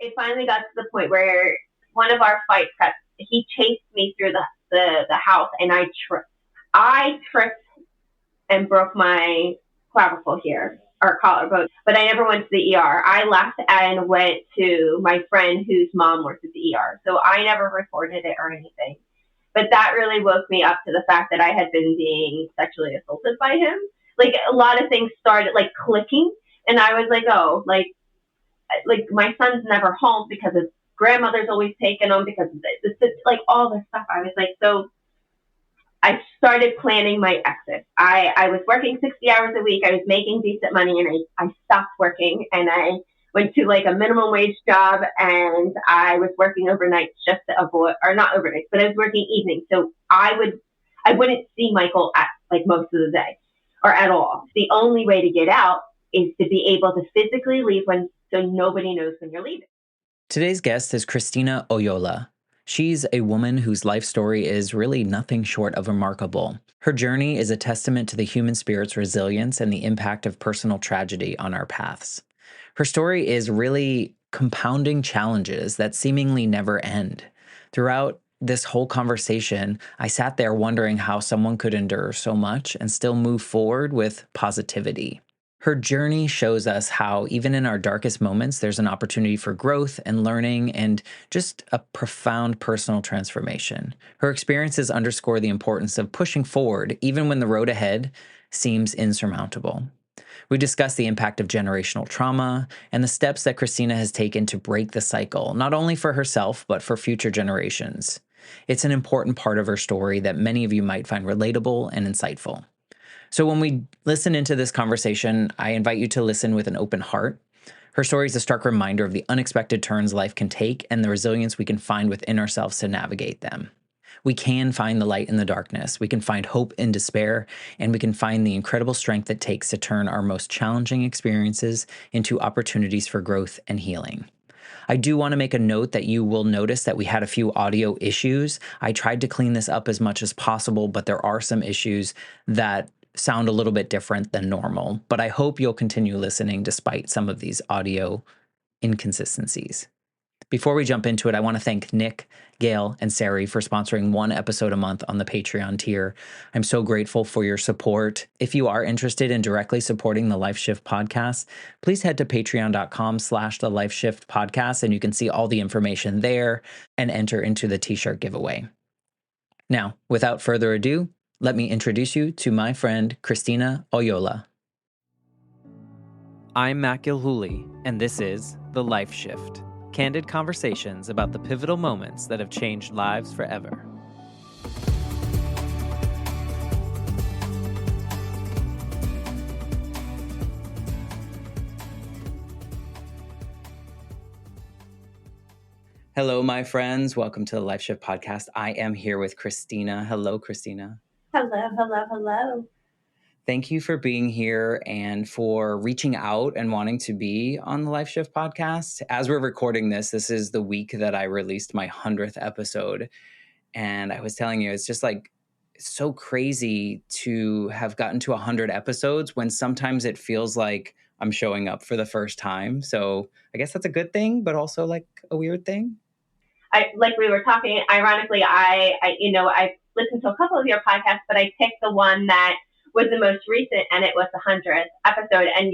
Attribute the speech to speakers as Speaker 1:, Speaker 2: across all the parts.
Speaker 1: it finally got to the point where one of our fight preps, he chased me through the house, and I tripped and broke my clavicle here, or collarbone, but I never went to the ER. I left and went to my friend whose mom worked at the ER. So I never reported it or anything. But that really woke me up to the fact that I had been being sexually assaulted by him. Like, a lot of things started like clicking, and I was like, oh, like my son's never home because his grandmother's always taking him because of like all this stuff. I was like, so I started planning my exit. I was working 60 hours a week. I was making decent money, and I stopped working, and I went to like a minimum wage job, and I was working overnight just to avoid, or not overnight, but I was working evenings. So I wouldn't see Michael at like most of the day or at all. The only way to get out is to be able to physically leave so nobody knows when you're leaving.
Speaker 2: Today's guest is Christina Oyola. She's a woman whose life story is really nothing short of remarkable. Her journey is a testament to the human spirit's resilience and the impact of personal tragedy on our paths. Her story is really compounding challenges that seemingly never end. Throughout this whole conversation, I sat there wondering how someone could endure so much and still move forward with positivity. Her journey shows us how, even in our darkest moments, there's an opportunity for growth and learning and just a profound personal transformation. Her experiences underscore the importance of pushing forward, even when the road ahead seems insurmountable. We discuss the impact of generational trauma and the steps that Christina has taken to break the cycle, not only for herself, but for future generations. It's an important part of her story that many of you might find relatable and insightful. So when we listen into this conversation, I invite you to listen with an open heart. Her story is a stark reminder of the unexpected turns life can take and the resilience we can find within ourselves to navigate them. We can find the light in the darkness, we can find hope in despair, and we can find the incredible strength it takes to turn our most challenging experiences into opportunities for growth and healing. I do want to make a note that you will notice that we had a few audio issues. I tried to clean this up as much as possible, but there are some issues that sound a little bit different than normal, but I hope you'll continue listening despite some of these audio inconsistencies. Before we jump into it, I want to thank Nick, Gail, and Sari for sponsoring one episode a month on the Patreon tier. I'm so grateful for your support. If you are interested in directly supporting the Life Shift podcast, please head to patreon.com/the Life Shift podcast, and you can see all the information there and enter into the t-shirt giveaway. Now, without further ado, let me introduce you to my friend, Christina Oyola. I'm Matt Gilhooly, and this is The Life Shift, candid conversations about the pivotal moments that have changed lives forever. Hello, my friends. Welcome to the Life Shift podcast. I am here with Christina. Hello, Christina.
Speaker 1: Hello.
Speaker 2: Thank you for being here and for reaching out and wanting to be on the Life Shift podcast. As we're recording this is the week that I released my 100th episode. And I was telling you, it's just like so crazy to have gotten to 100 episodes when sometimes it feels like I'm showing up for the first time. So I guess that's a good thing, but also like a weird thing.
Speaker 1: Like we were talking, ironically, I listened to a couple of your podcasts, but I picked the one that was the most recent, and it was the 100th episode. And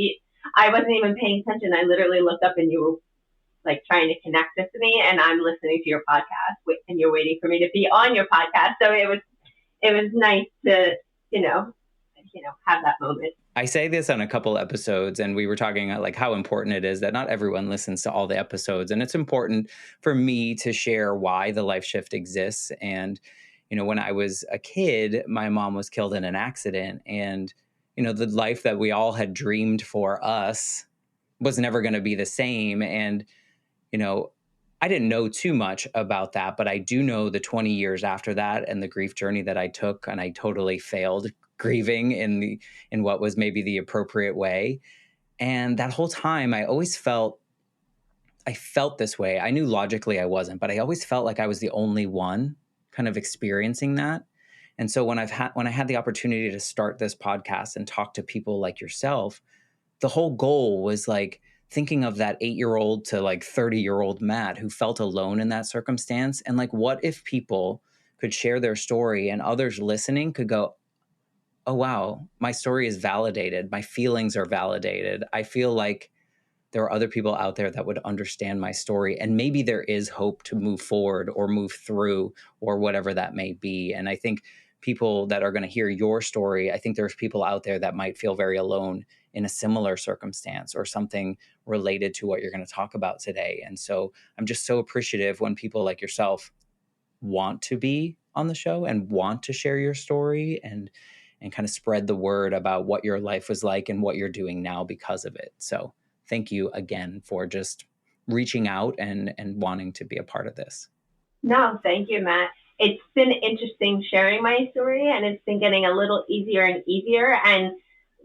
Speaker 1: I wasn't even paying attention. I literally looked up, and you were like trying to connect this to me, and I'm listening to your podcast, and you're waiting for me to be on your podcast. So it was nice to have that moment.
Speaker 2: I say this on a couple episodes, and we were talking like how important it is that not everyone listens to all the episodes. And it's important for me to share why the Life Shift exists. And, when I was a kid, my mom was killed in an accident. And, the life that we all had dreamed for us was never going to be the same. And, I didn't know too much about that, but I do know the 20 years after that and the grief journey that I took, and I totally failed grieving in what was maybe the appropriate way. And that whole time I felt this way. I knew logically I wasn't, but I always felt like I was the only one kind of experiencing that. And so when I had the opportunity to start this podcast and talk to people like yourself, the whole goal was like thinking of that 8-year-old to like 30-year-old Matt who felt alone in that circumstance. And like, what if people could share their story and others listening could go, oh, wow, my story is validated. My feelings are validated. I feel like there are other people out there that would understand my story. And maybe there is hope to move forward or move through or whatever that may be. And I think people that are going to hear your story, I think there's people out there that might feel very alone in a similar circumstance or something related to what you're going to talk about today. And so I'm just so appreciative when people like yourself want to be on the show and want to share your story and kind of spread the word about what your life was like and what you're doing now because of it. So thank you again for just reaching out and wanting to be a part of this.
Speaker 1: No, thank you, Matt. It's been interesting sharing my story, and it's been getting a little easier and easier. And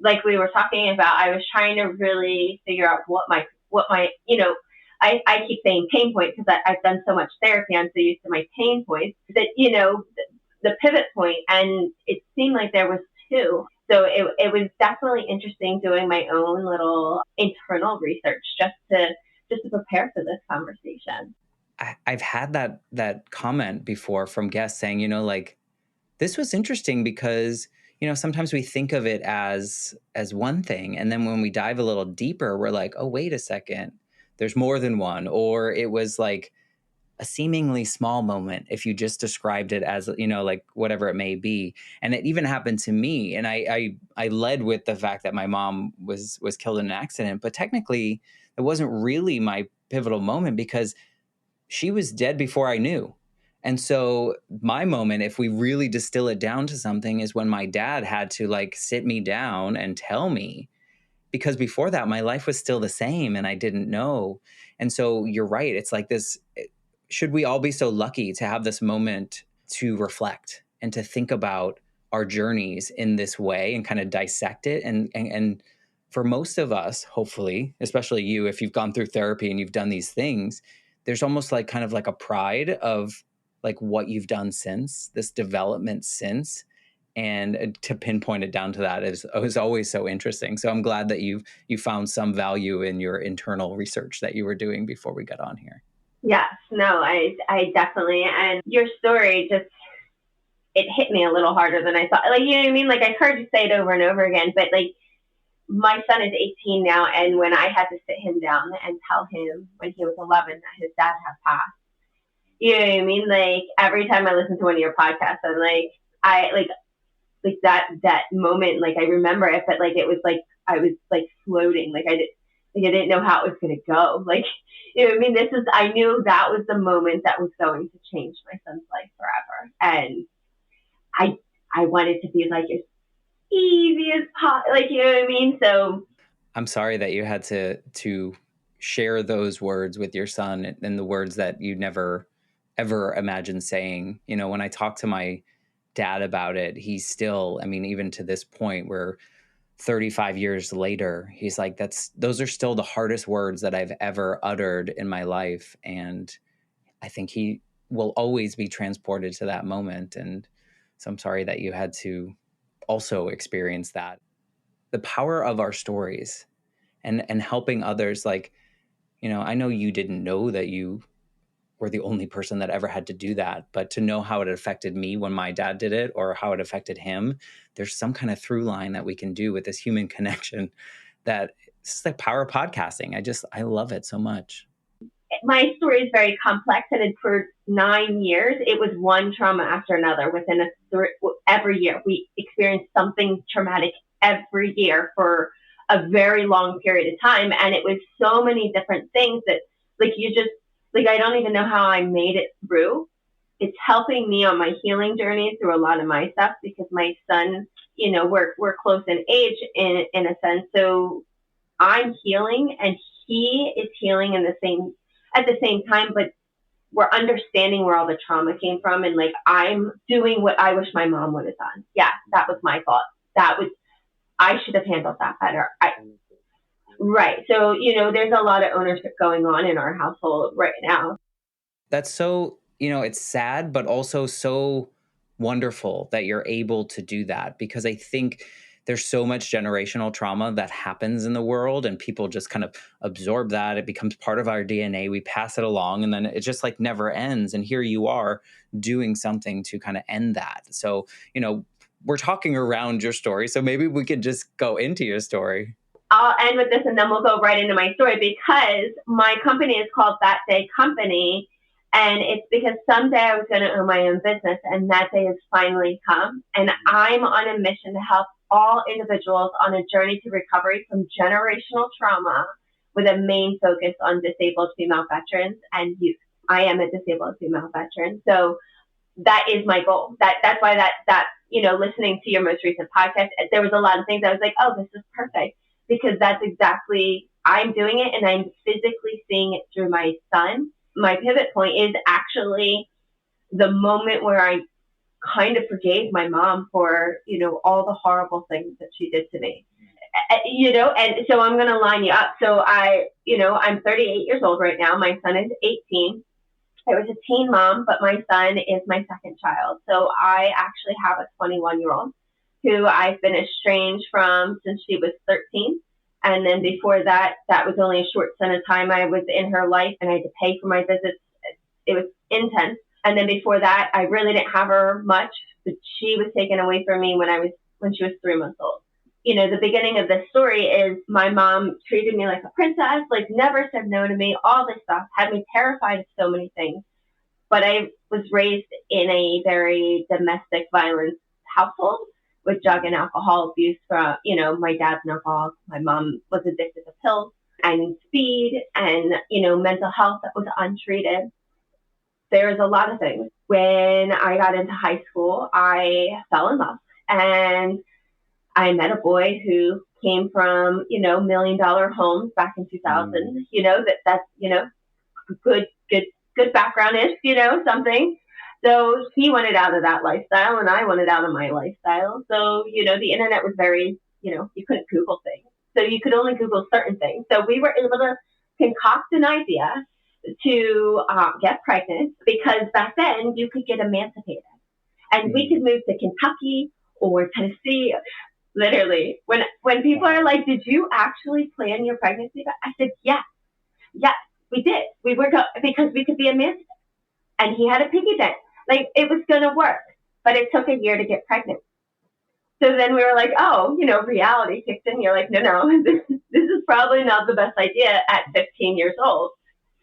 Speaker 1: like we were talking about, I was trying to really figure out what my I keep saying pain point because I've done so much therapy. I'm so used to my pain points that, the pivot point, and it seemed like there was two. So it was definitely interesting doing my own little internal research just to prepare for this conversation.
Speaker 2: I've had that comment before from guests saying, like, this was interesting because, sometimes we think of it as one thing. And then when we dive a little deeper, we're like, oh, wait a second, there's more than one. Or it was like a seemingly small moment if you just described it as, like whatever it may be. And it even happened to me. And I led with the fact that my mom was killed in an accident, but technically it wasn't really my pivotal moment because she was dead before I knew. And so my moment, if we really distill it down to something, is when my dad had to like sit me down and tell me, because before that, my life was still the same and I didn't know. And so you're right. It's like this, should we all be so lucky to have this moment to reflect and to think about our journeys in this way and kind of dissect it? And for most of us, hopefully, especially you, if you've gone through therapy and you've done these things, there's almost like kind of like a pride of like what you've done since, this development since. And to pinpoint it down to that is always so interesting. So I'm glad that you found some value in your internal research that you were doing before we got on here.
Speaker 1: Yes, no, I definitely, and your story just, it hit me a little harder than I thought. Like, you know what I mean? Like, I've heard you say it over and over again, but like, my son is 18 now, and when I had to sit him down and tell him when he was 11 that his dad had passed, you know what I mean? Like, every time I listen to one of your podcasts, I'm like that moment, like I remember it, but like it was like I was like floating, like I didn't know how it was going to go. Like, you know what I mean? I knew that was the moment that was going to change my son's life forever, and I wanted to be like as easy as possible, like, you know what I mean? So
Speaker 2: I'm sorry that you had to share those words with your son and the words that you never ever imagined saying. When I talk to my dad about it, he's still, I mean, even to this point where 35 years later, he's like, those are still the hardest words that I've ever uttered in my life. And I think he will always be transported to that moment. And so I'm sorry that you had to also experience that. The power of our stories and helping others, like, I know you didn't know that you were the only person that ever had to do that, but to know how it affected me when my dad did it or how it affected him, there's some kind of through line that we can do with this human connection that it's the power of podcasting. I love it so much.
Speaker 1: my story is very complex, and for 9 years, it was one trauma after another. Every year, we experienced something traumatic every year for a very long period of time, and it was so many different things that, like, you just like I don't even know how I made it through. It's helping me on my healing journey through a lot of my stuff because my son, we're close in age in a sense, so I'm healing and he is healing at the same time, but we're understanding where all the trauma came from, and like I'm doing what I wish my mom would have done. Yeah, that was my fault. I should have handled that better. Right. So, there's a lot of ownership going on in our household right now.
Speaker 2: That's so, it's sad, but also so wonderful that you're able to do that, because I think there's so much generational trauma that happens in the world, and people just kind of absorb that. It becomes part of our DNA. We pass it along, and then it just like never ends. And here you are doing something to kind of end that. So, we're talking around your story. So maybe we could just go into your story.
Speaker 1: I'll end with this and then we'll go right into my story, because my company is called That Day Company. And it's because someday I was going to own my own business, and that day has finally come. And I'm on a mission to help all individuals on a journey to recovery from generational trauma, with a main focus on disabled female veterans and youth. I am a disabled female veteran. So that is my goal. That's why that listening to your most recent podcast, there was a lot of things I was like, oh, this is perfect, because that's exactly, I'm doing it and I'm physically seeing it through my son. My pivot point is actually the moment where I kind of forgave my mom for, all the horrible things that she did to me. And so I'm going to line you up. So I'm 38 years old right now. My son is 18. I was a teen mom, but my son is my second child. So I actually have a 21-year-old who I've been estranged from since she was 13. And then before that, that was only a short stint of time I was in her life, and I had to pay for my visits. It was intense. And then before that, I really didn't have her much, but she was taken away from me when she was 3 months old. The beginning of this story is my mom treated me like a princess, like never said no to me, all this stuff, had me terrified of so many things. But I was raised in a very domestic violence household with drug and alcohol abuse from, my dad's an alcoholic. My mom was addicted to pills and speed and, mental health that was untreated. There was a lot of things. When I got into high school, I fell in love, and I met a boy who came from, $1 million homes back in 2000, that's, good background-ish, something. So he wanted out of that lifestyle, and I wanted out of my lifestyle. So, the internet was very, you couldn't Google things. So you could only Google certain things. So we were able to concoct an idea to get pregnant, because back then you could get emancipated. And we could move to Kentucky or Tennessee. Literally, when people are like, did you actually plan your pregnancy? I said, yes, we did. We were because we could be emancipated. And he had a piggy bank. Like, it was going to work, but it took a year to get pregnant. So then we were like, oh, reality kicked in. You're like, no, this is probably not the best idea at 15 years old.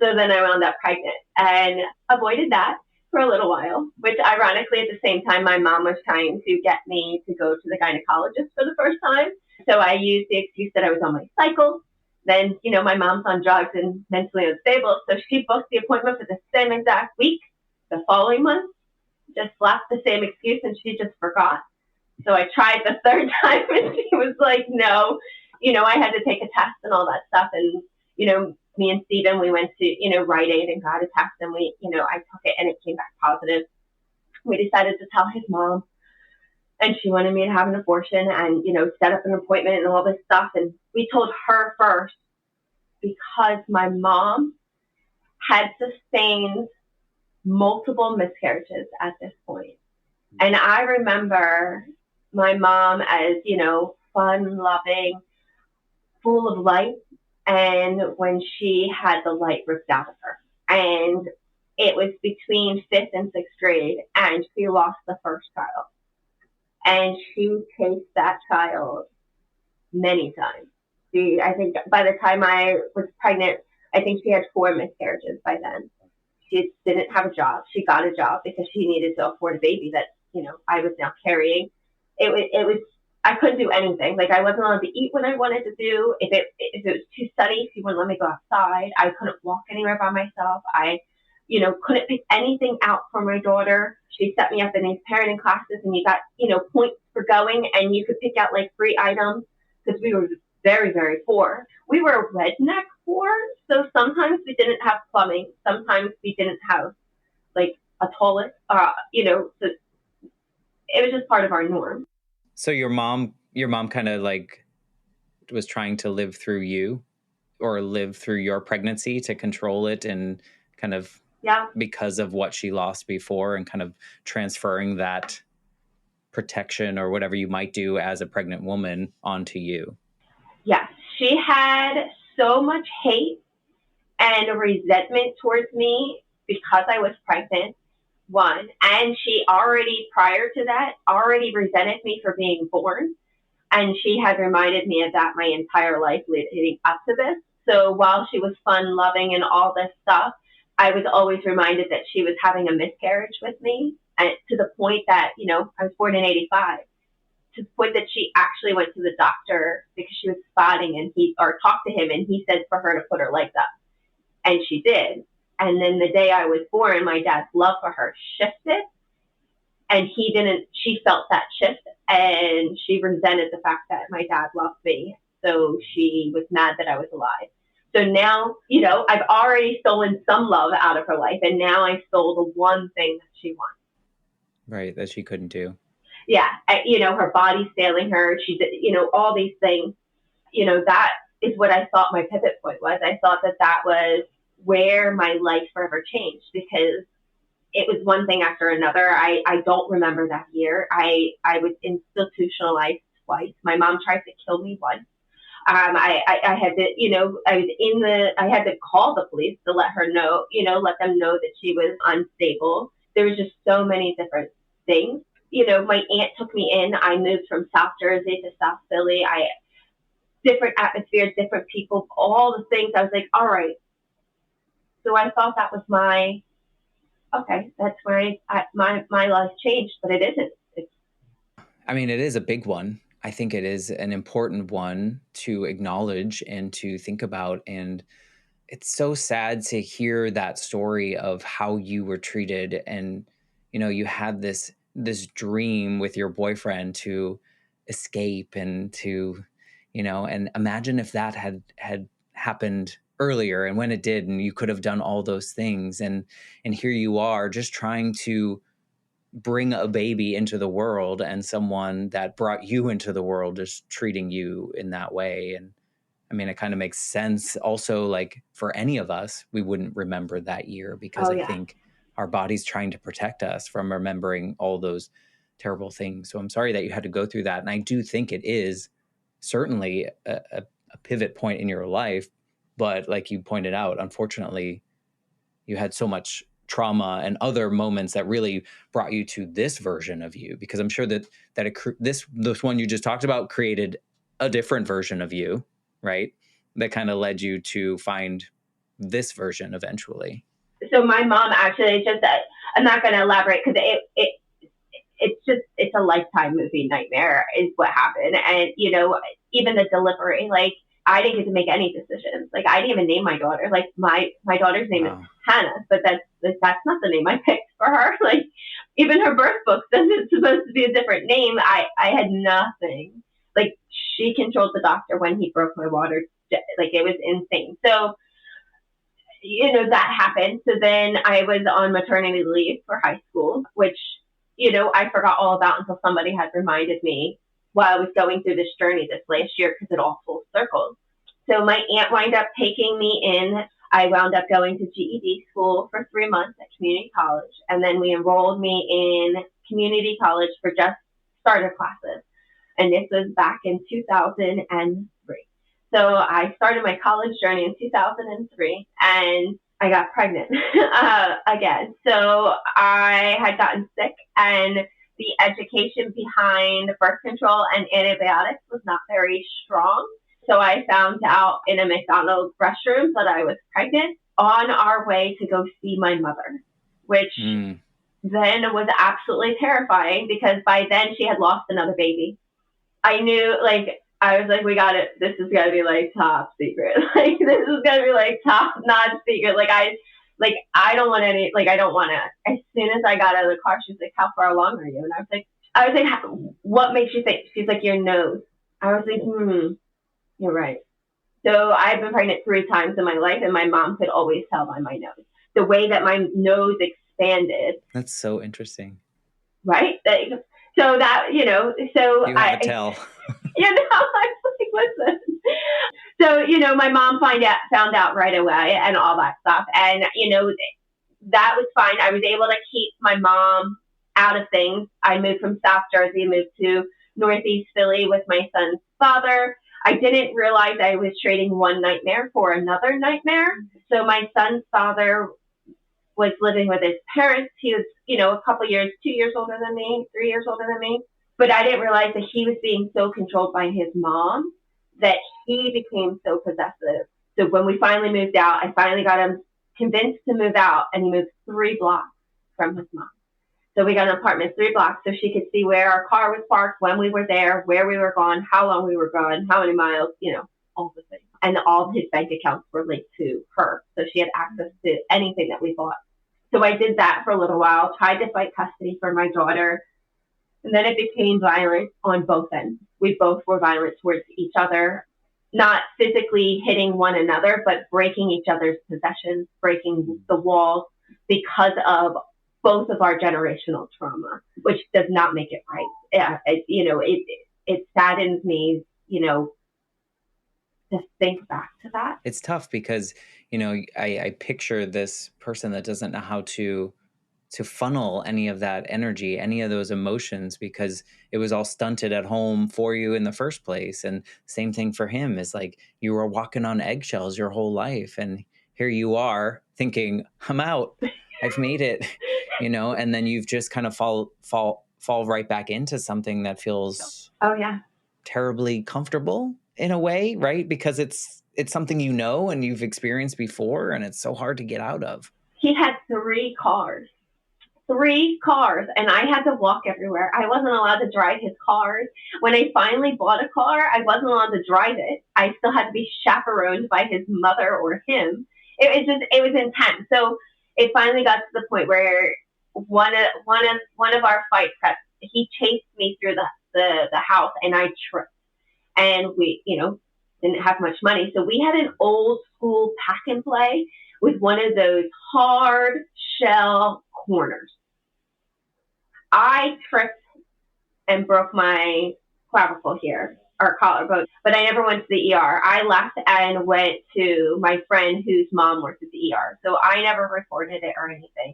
Speaker 1: So then I wound up pregnant and avoided that for a little while, which ironically, at the same time, my mom was trying to get me to go to the gynecologist for the first time. So I used the excuse that I was on my cycle. Then, my mom's on drugs and mentally unstable. So she booked the appointment for the same exact week. The following month, just slapped the same excuse, and she just forgot. So I tried the third time, and she was like, no. I had to take a test and all that stuff. And, me and Steven, we went to, Rite Aid and got a test, and I took it and it came back positive. We decided to tell his mom, and she wanted me to have an abortion and, set up an appointment and all this stuff. And we told her first, because my mom had sustained multiple miscarriages at this point. And I remember my mom as, fun, loving, full of light. And when she had the light ripped out of her, and it was between 5th and 6th grade, and she lost the first child. And she chased that child many times. I think by the time I was pregnant, I think she had 4 miscarriages by then. She didn't have a job. She got a job because she needed to afford a baby that, I was now carrying. It was I couldn't do anything. Like, I wasn't allowed to eat when I wanted to do. If it was too sunny, she wouldn't let me go outside. I couldn't walk anywhere by myself. I, couldn't pick anything out for my daughter. She set me up in these parenting classes, and you got, points for going, and you could pick out like 3 items, because we were very, very poor. We were redneck poor, so sometimes we didn't have plumbing. Sometimes we didn't have like a toilet. So it was just part of our norm.
Speaker 2: So your mom kind of like was trying to live through you, or live through your pregnancy to control it, and kind of, because of what she lost before, and kind of transferring that protection or whatever you might do as a pregnant woman onto you.
Speaker 1: Yes, she had so much hate and resentment towards me because I was pregnant, one. And she already, prior to that, already resented me for being born. And she had reminded me of that my entire life leading up to this. So while she was fun, loving, and all this stuff, I was always reminded that she was having a miscarriage with me. And to the point that, I was born in 85, to the point that she actually went to the doctor because she was spotting or talked to him, and he said for her to put her legs up. And she did. And then the day I was born, my dad's love for her shifted, and she felt that shift, and she resented the fact that my dad loved me. So she was mad that I was alive. So now, I've already stolen some love out of her life, and now I stole the one thing that she wants.
Speaker 2: Right, that she couldn't do.
Speaker 1: Yeah, her body's failing her. She's, all these things. That is what I thought my pivot point was. I thought that was where my life forever changed, because it was one thing after another. I don't remember that year. I was institutionalized twice. My mom tried to kill me once. I had to, I had to call the police to let her know, let them know that she was unstable. There was just so many different things. My aunt took me in. I moved from South Jersey to South Philly. Different atmospheres, different people, all the things. I was like, all right. So I thought that was that's where my life changed, but it isn't.
Speaker 2: It is a big one. I think it is an important one to acknowledge and to think about. And it's so sad to hear that story of how you were treated. And, you had this dream with your boyfriend to escape and to, and imagine if that had happened earlier, and when it did, and you could have done all those things. And here you are just trying to bring a baby into the world, and someone that brought you into the world is treating you in that way. And it kind of makes sense also, like for any of us, we wouldn't remember that year because I think our body's trying to protect us from remembering all those terrible things. So I'm sorry that you had to go through that. And I do think it is certainly a pivot point in your life. But like you pointed out, unfortunately, you had so much trauma and other moments that really brought you to this version of you, because I'm sure that this one you just talked about created a different version of you, right? That kind of led you to find this version eventually.
Speaker 1: So my mom actually just, I'm not going to elaborate because it's a Lifetime movie nightmare is what happened. And, even the delivery, like I didn't get to make any decisions. Like I didn't even name my daughter. Like my daughter's name is Hannah, but that's not the name I picked for her. Like even her birth book says it's supposed to be a different name. I had nothing. Like she controlled the doctor when he broke my water. Like it was insane. So, that happened. So then I was on maternity leave for high school, which, I forgot all about until somebody had reminded me while I was going through this journey this last year, because it all full circles. So my aunt wound up taking me in. I wound up going to GED school for 3 months at community college. And then we enrolled me in community college for just starter classes. And this was back in 2003. So I started my college journey in 2003, and I got pregnant again. So I had gotten sick, and the education behind birth control and antibiotics was not very strong. So I found out in a McDonald's restroom that I was pregnant on our way to go see my mother, which then was absolutely terrifying because by then she had lost another baby. I knew, I was like, we got it. This is going to be top secret. This is going to be top not secret. I don't want any, I don't want to. As soon as I got out of the car, she's like, how far along are you? And I was like, what makes you think? She's like, your nose. I was like, you're right. So I've been pregnant 3 times in my life, and my mom could always tell by my nose. The way that my nose expanded.
Speaker 2: That's so interesting.
Speaker 1: Right? So that, so
Speaker 2: you have to tell.
Speaker 1: I was like, listen. So, my mom found out right away and all that stuff. And, that was fine. I was able to keep my mom out of things. I moved from South Jersey, moved to Northeast Philly with my son's father. I didn't realize I was trading one nightmare for another nightmare. So my son's father was living with his parents. He was, a couple years, 2 years older than me, 3 years older than me. But I didn't realize that he was being so controlled by his mom that he became so possessive. So when we finally moved out, I finally got him convinced to move out, and he moved 3 blocks from his mom. So we got an apartment 3 blocks so she could see where our car was parked, when we were there, where we were gone, how long we were gone, how many miles, all the things. And all of his bank accounts were linked to her. So she had access to anything that we bought. So I did that for a little while, tried to fight custody for my daughter. And then it became violent on both ends. We both were violent towards each other, not physically hitting one another, but breaking each other's possessions, breaking the walls because of both of our generational trauma, which does not make it right. It saddens me, to think back to that.
Speaker 2: It's tough because, I picture this person that doesn't know how to funnel any of that energy, any of those emotions, because it was all stunted at home for you in the first place. And same thing for him, is like you were walking on eggshells your whole life. And here you are thinking, I'm out, I've made it, and then you've just kind of fall right back into something that feels terribly comfortable in a way, right? Because it's something and you've experienced before, and it's so hard to get out of.
Speaker 1: He had 3 cars, and I had to walk everywhere. I wasn't allowed to drive his cars. When I finally bought a car, I wasn't allowed to drive it. I still had to be chaperoned by his mother or him. It was intense. So it finally got to the point where one of our fight preps, he chased me through the house, and I tripped. And we, didn't have much money. So we had an old school pack and play with one of those hard shell corners. I tripped and broke my clavicle here, or collarbone, but I never went to the ER. I left and went to my friend whose mom worked at the ER. So I never reported it or anything.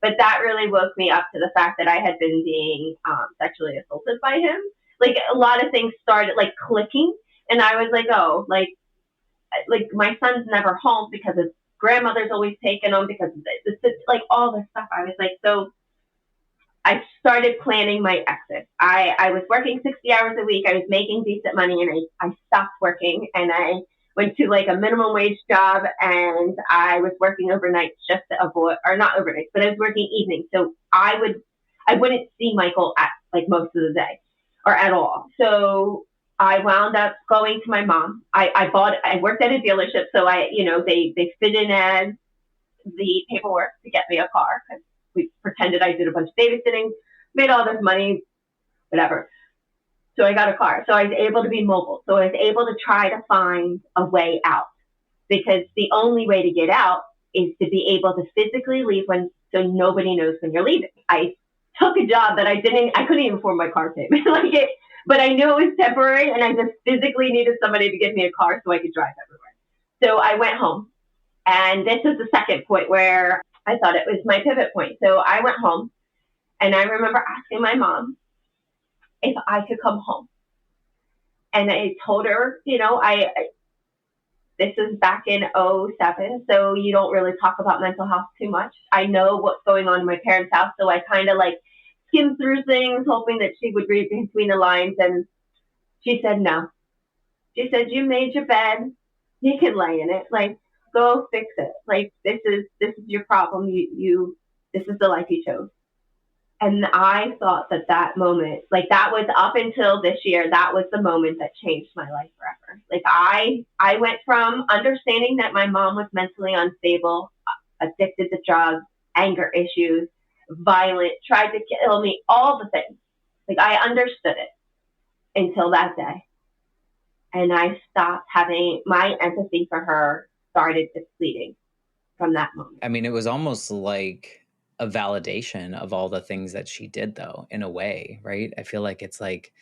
Speaker 1: But that really woke me up to the fact that I had been being sexually assaulted by him. Like, a lot of things started like clicking, and I was like, oh, like my son's never home because his grandmother's always taking him because of this, like all this stuff. I was like, so I started planning my exit. I was working 60 hours a week. I was making decent money, and I stopped working, and I went to like a minimum wage job, and I was working overnight just to avoid, or not overnight, but I was working evenings. So I wouldn't see Michael at like most of the day or at all. So I wound up going to my mom. I worked at a dealership, so they fit in as the paperwork to get me a car, because we pretended I did a bunch of babysitting, made all this money, whatever. So I got a car. So I was able to be mobile. So I was able to try to find a way out, because the only way to get out is to be able to physically leave so nobody knows when you're leaving. I took a job that I couldn't even afford my car payment. But I knew it was temporary, and I just physically needed somebody to give me a car so I could drive everywhere. So I went home, and this is the second point where I thought it was my pivot point. So I went home, and I remember asking my mom if I could come home. And I told her, this is back in 2007, so you don't really talk about mental health too much. I know what's going on in my parents' house, so I kind of like skimmed through things, hoping that she would read between the lines. And she said no. She said, you made your bed, you can lay in it. Like, go fix it. Like, this is your problem. This is the life you chose. And I thought that moment, like, that was up until this year, that was the moment that changed my life forever. Like, I went from understanding that my mom was mentally unstable, addicted to drugs, anger issues, violent, tried to kill me, all the things. Like, I understood it until that day. And I stopped having, my empathy for her started depleting from that moment.
Speaker 2: I mean, it was almost like a validation of all the things that she did, though, in a way, right? I feel like it's like,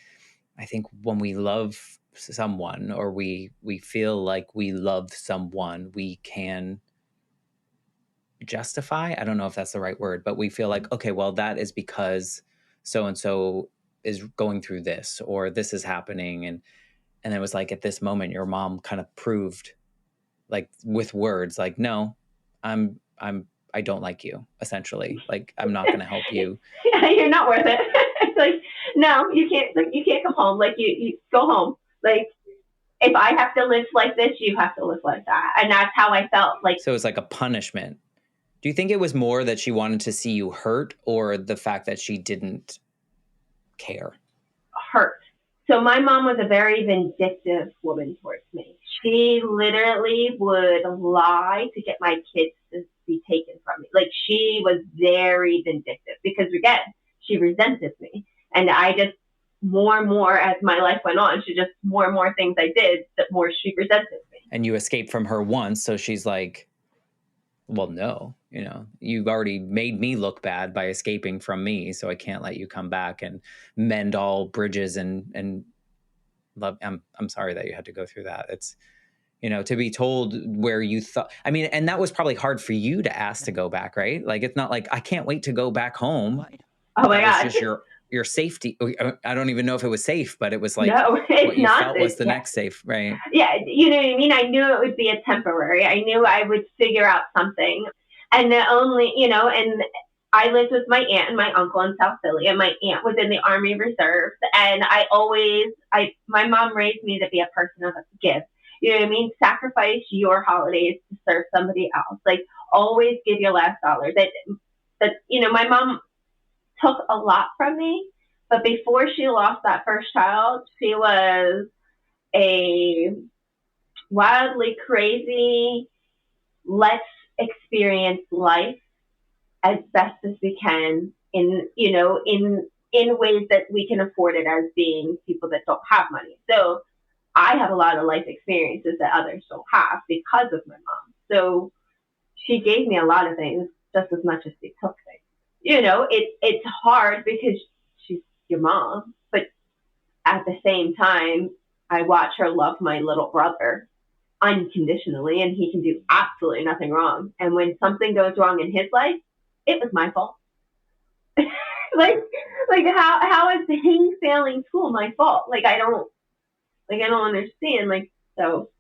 Speaker 2: I think when we love someone, or we feel like we love someone, we can justify. I don't know if that's the right word, but we feel like, okay, well, that is because so and so is going through this, or this is happening. And it was like at this moment, your mom kind of proved, like with words, like, no, I don't like you, essentially. Like, I'm not going to help you.
Speaker 1: Yeah, you're not worth it. It's like, no, you can't. Like, you can't come home. Like, you go home. Like, if I have to live like this, you have to live like that. And that's how I felt. Like,
Speaker 2: So it's like a punishment. Do you think it was more that she wanted to see you hurt, or the fact that she didn't care?
Speaker 1: hurt. So my mom was a very vindictive woman towards me. She literally would lie to get my kids to be taken from me. Like, she was very vindictive because, again, she resented me. And I just, more and more as my life went on, she just, more and more things I did, the more she resented me.
Speaker 2: And you escaped from her once, so she's like, well, no, you've already made me look bad by escaping from me, so I can't let you come back and mend all bridges and love. I'm sorry that you had to go through that. It's, to be told where you thought, I mean, and that was probably hard for you to ask to go back, right? Like, it's not like, I can't wait to go back home.
Speaker 1: Oh my
Speaker 2: That was
Speaker 1: God.
Speaker 2: just your safety. I don't even know if it was safe, but it was like,
Speaker 1: No, it's
Speaker 2: what you
Speaker 1: not
Speaker 2: felt was the next safe, right?
Speaker 1: Yeah, you know what I mean? I knew it would be a temporary. I knew I would figure out something. And the only, and I lived with my aunt and my uncle in South Philly, and my aunt was in the Army Reserves. And my mom raised me to be a person of give. You know what I mean? Sacrifice your holidays to serve somebody else. Like, always give your last dollar. My mom took a lot from me, but before she lost that first child, she was a wildly crazy, let's experience life as best as we can in ways that we can afford it as being people that don't have money. So I have a lot of life experiences that others don't have because of my mom. So she gave me a lot of things just as much as she took things. It's hard because she's your mom, but at the same time, I watch her love my little brother unconditionally, and he can do absolutely nothing wrong. And when something goes wrong in his life, it was my fault. like, how is he failing school my fault? I don't understand. So.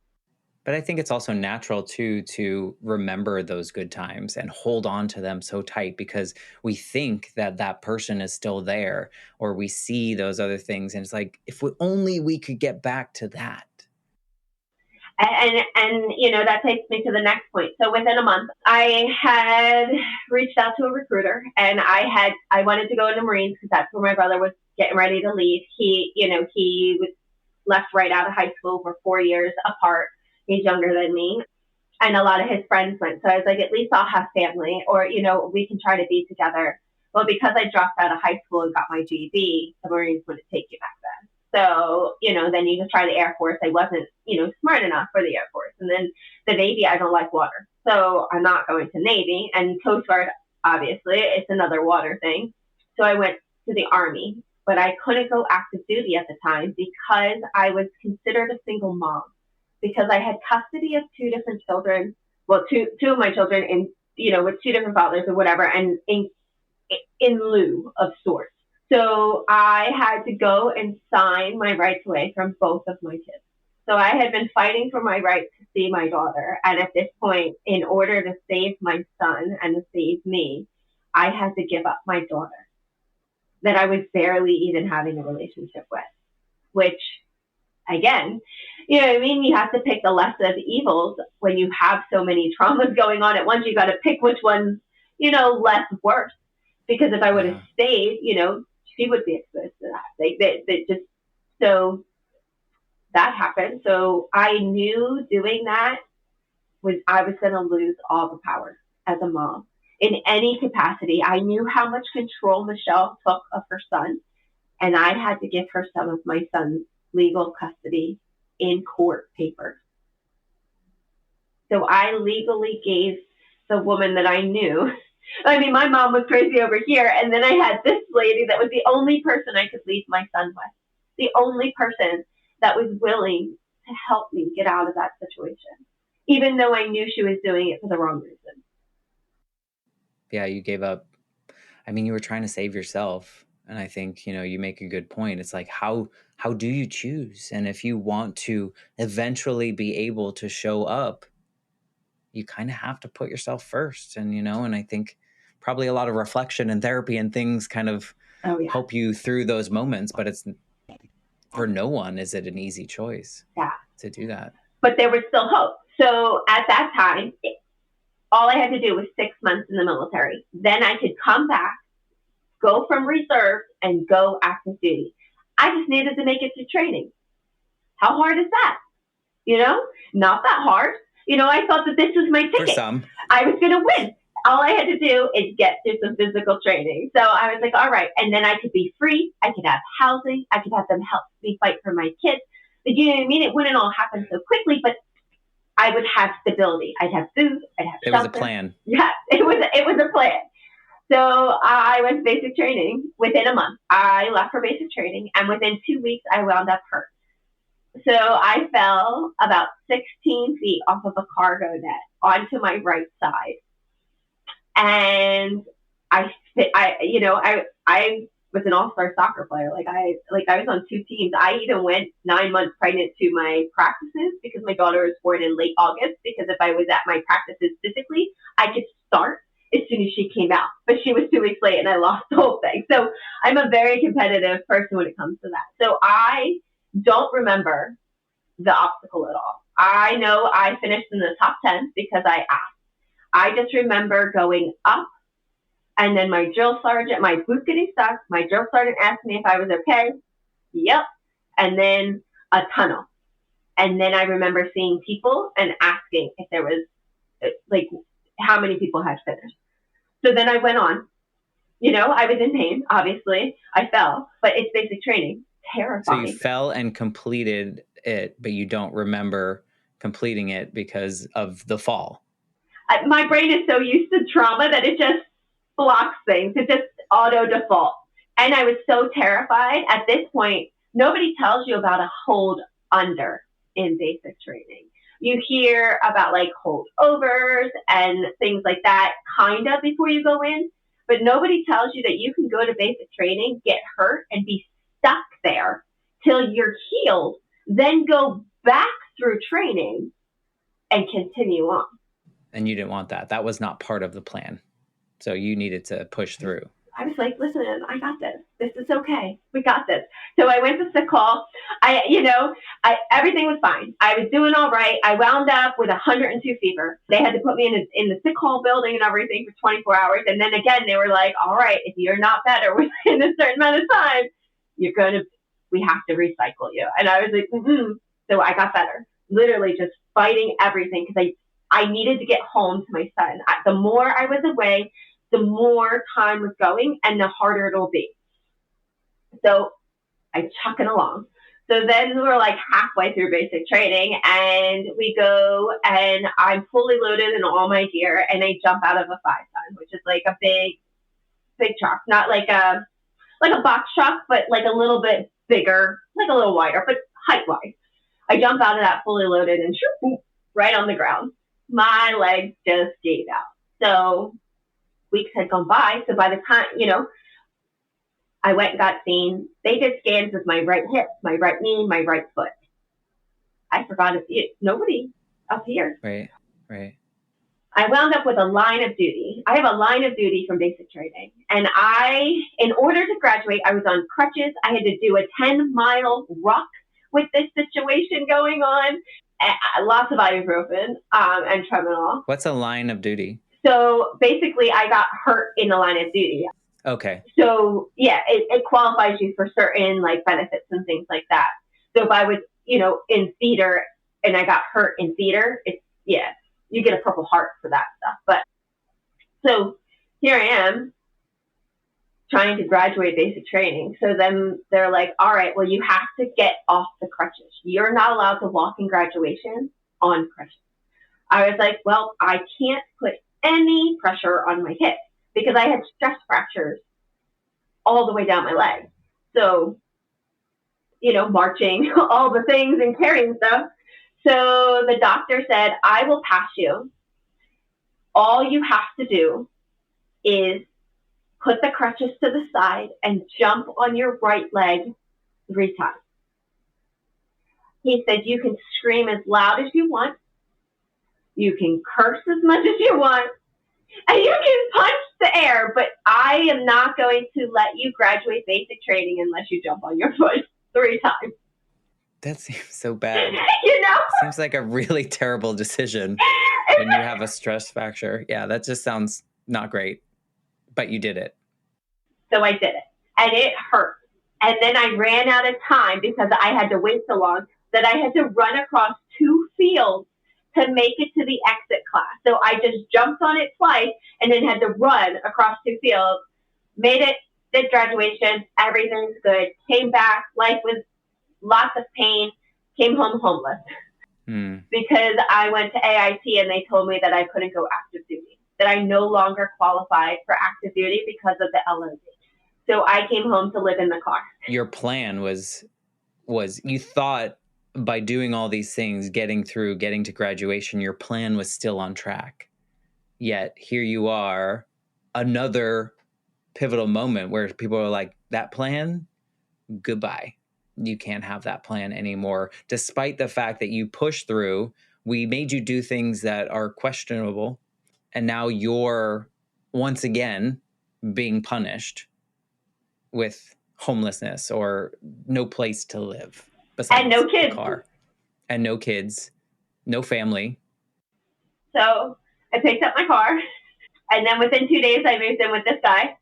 Speaker 2: But I think it's also natural to remember those good times and hold on to them so tight, because we think that person is still there, or we see those other things, and it's like, if only we could get back to that.
Speaker 1: And that takes me to the next point. So within a month, I had reached out to a recruiter, and I wanted to go into Marines because that's where my brother was getting ready to leave. He was left right out of high school. We're 4 years apart. He's younger than me, and a lot of his friends went. So I was like, at least I'll have family, or we can try to be together. Well, because I dropped out of high school and got my GED, the Marines wouldn't take you back then. So, then you just try the Air Force. I wasn't, smart enough for the Air Force. And then the Navy, I don't like water. So I'm not going to Navy. And Coast Guard, obviously, it's another water thing. So I went to the Army, but I couldn't go active duty at the time because I was considered a single mom, because I had custody of two different children. Well, two of my children with two different fathers or whatever, and in lieu of sorts. So I had to go and sign my rights away from both of my kids. So I had been fighting for my right to see my daughter. And at this point, in order to save my son and to save me, I had to give up my daughter that I was barely even having a relationship with, which, again, you know what I mean? You have to pick the lesser of evils when you have so many traumas going on at once. You got to pick which one's, less worse. Because if I would have stayed, she would be exposed to that. So that happened. So I knew doing that I was going to lose all the power as a mom in any capacity. I knew how much control Michelle took of her son, and I had to give her some of my son's legal custody in court papers. So I legally gave the woman that I knew. I mean, my mom was crazy over here, and then I had this lady that was the only person I could leave my son with, the only person that was willing to help me get out of that situation, even though I knew she was doing it for the wrong reason.
Speaker 2: Yeah, you gave up. I mean, you were trying to save yourself. And I think, you make a good point. It's like, how do you choose? And if you want to eventually be able to show up, you kind of have to put yourself first. And I think probably a lot of reflection and therapy and things kind of help you through those moments, but it's for no one is it an easy choice to do that.
Speaker 1: But there was still hope. So at that time, all I had to do was 6 months in the military. Then I could come back, go from reserve, and go active duty. I just needed to make it to training. How hard is that? Not that hard. I thought that this was my ticket.
Speaker 2: For some.
Speaker 1: I was going to win. All I had to do is get through some physical training. So I was like, all right. And then I could be free. I could have housing. I could have them help me fight for my kids. But you know what I mean? It wouldn't all happen so quickly, but I would have stability. I'd have food. I'd have shelter.
Speaker 2: It was a plan.
Speaker 1: Yeah, it was a plan. So I went to basic training within a month. I left for basic training, and within 2 weeks, I wound up hurt. So I fell about 16 feet off of a cargo net onto my right side. And I was an all-star soccer player. I was on 2 teams. I even went 9 months pregnant to my practices because my daughter was born in late August, because if I was at my practices physically, I could start as soon as she came out. But she was 2 weeks late and I lost the whole thing. So I'm a very competitive person when it comes to that. So I don't remember the obstacle at all. I know I finished in the top 10 because I asked. I just remember going up, and then my drill sergeant, my boot getting stuck, my drill sergeant asked me if I was okay. Yep. And then a tunnel. And then I remember seeing people and asking if there was, how many people had finished. So then I went on. I was in pain, obviously. I fell, but it's basic training. Terrifying.
Speaker 2: So you fell and completed it, but you don't remember completing it because of the fall.
Speaker 1: My brain is so used to trauma that it just blocks things. It just auto default. And I was so terrified. At this point, nobody tells you about a hold under in basic training. You hear about holdovers and things like that kind of before you go in, but nobody tells you that you can go to basic training, get hurt, and be stuck there till you're healed, then go back through training and continue on.
Speaker 2: And you didn't want that. That was not part of the plan. So you needed to push through.
Speaker 1: I was like, listen, I got this. This is okay. We got this. So I went to sick call. Everything was fine. I was doing all right. I wound up with 102 fever. They had to put me in the sick call building and everything for 24 hours. And then again, they were like, all right, if you're not better within a certain amount of time, we have to recycle you. And I was like, So I got better. Literally just fighting everything because I needed to get home to my son. The more I was away, the more time was going and the harder it'll be. So I chuck it along. So then we're halfway through basic training, and we go, and I'm fully loaded in all my gear, and I jump out of a 5-ton, which is a big truck, not like a box truck, but a little bit bigger, a little wider, but height-wise. I jump out of that fully loaded and shoot, right on the ground. My legs just gave out. So weeks had gone by. So by the time, I went and got seen. They did scans with my right hip, my right knee, my right foot. I forgot nobody up here.
Speaker 2: Right.
Speaker 1: I wound up with a line of duty. I have a line of duty from basic training. And in order to graduate, I was on crutches. I had to do a 10-mile ruck with this situation going on. Lots of ibuprofen and Tramadol.
Speaker 2: What's a line of duty?
Speaker 1: So basically, I got hurt in the line of duty.
Speaker 2: Okay.
Speaker 1: So yeah, it qualifies you for certain benefits and things like that. So if I was, in theater and I got hurt in theater, you get a Purple Heart for that stuff. But so here I am trying to graduate basic training. So then they're like, all right, well, you have to get off the crutches. You're not allowed to walk in graduation on crutches. I was like, well, I can't put any pressure on my hip because I had stress fractures all the way down my leg. So, marching, all the things and carrying stuff. So the doctor said, I will pass you. All you have to do is put the crutches to the side and jump on your right leg 3 times. He said, you can scream as loud as you want. You can curse as much as you want. And you can punch the air, but I am not going to let you graduate basic training unless you jump on your foot 3 times.
Speaker 2: That seems so bad.
Speaker 1: You know?
Speaker 2: Seems like a really terrible decision when you have a stress fracture. Yeah, that just sounds not great. But you did it.
Speaker 1: So I did it. And it hurt. And then I ran out of time because I had to wait so long that I had to run across 2 fields to make it to the exit class. So I just jumped on it twice and then had to run across 2 fields, made it, did graduation, everything's good, came back, life was lots of pain, came home homeless. Because I went to AIT and they told me that I couldn't go active duty, that I no longer qualified for active duty because of the LOD. So I came home to live in the car.
Speaker 2: Your plan was you thought by doing all these things, getting to graduation, your plan was still on track. Yet here you are, another pivotal moment where people are like, that plan, goodbye. You can't have that plan anymore. Despite the fact that you pushed through, we made you do things that are questionable. And now you're once again being punished with homelessness or no place to live.
Speaker 1: And no kids.
Speaker 2: Car. And no kids, no family.
Speaker 1: So I picked up my car, and then within 2 days, I moved in with this guy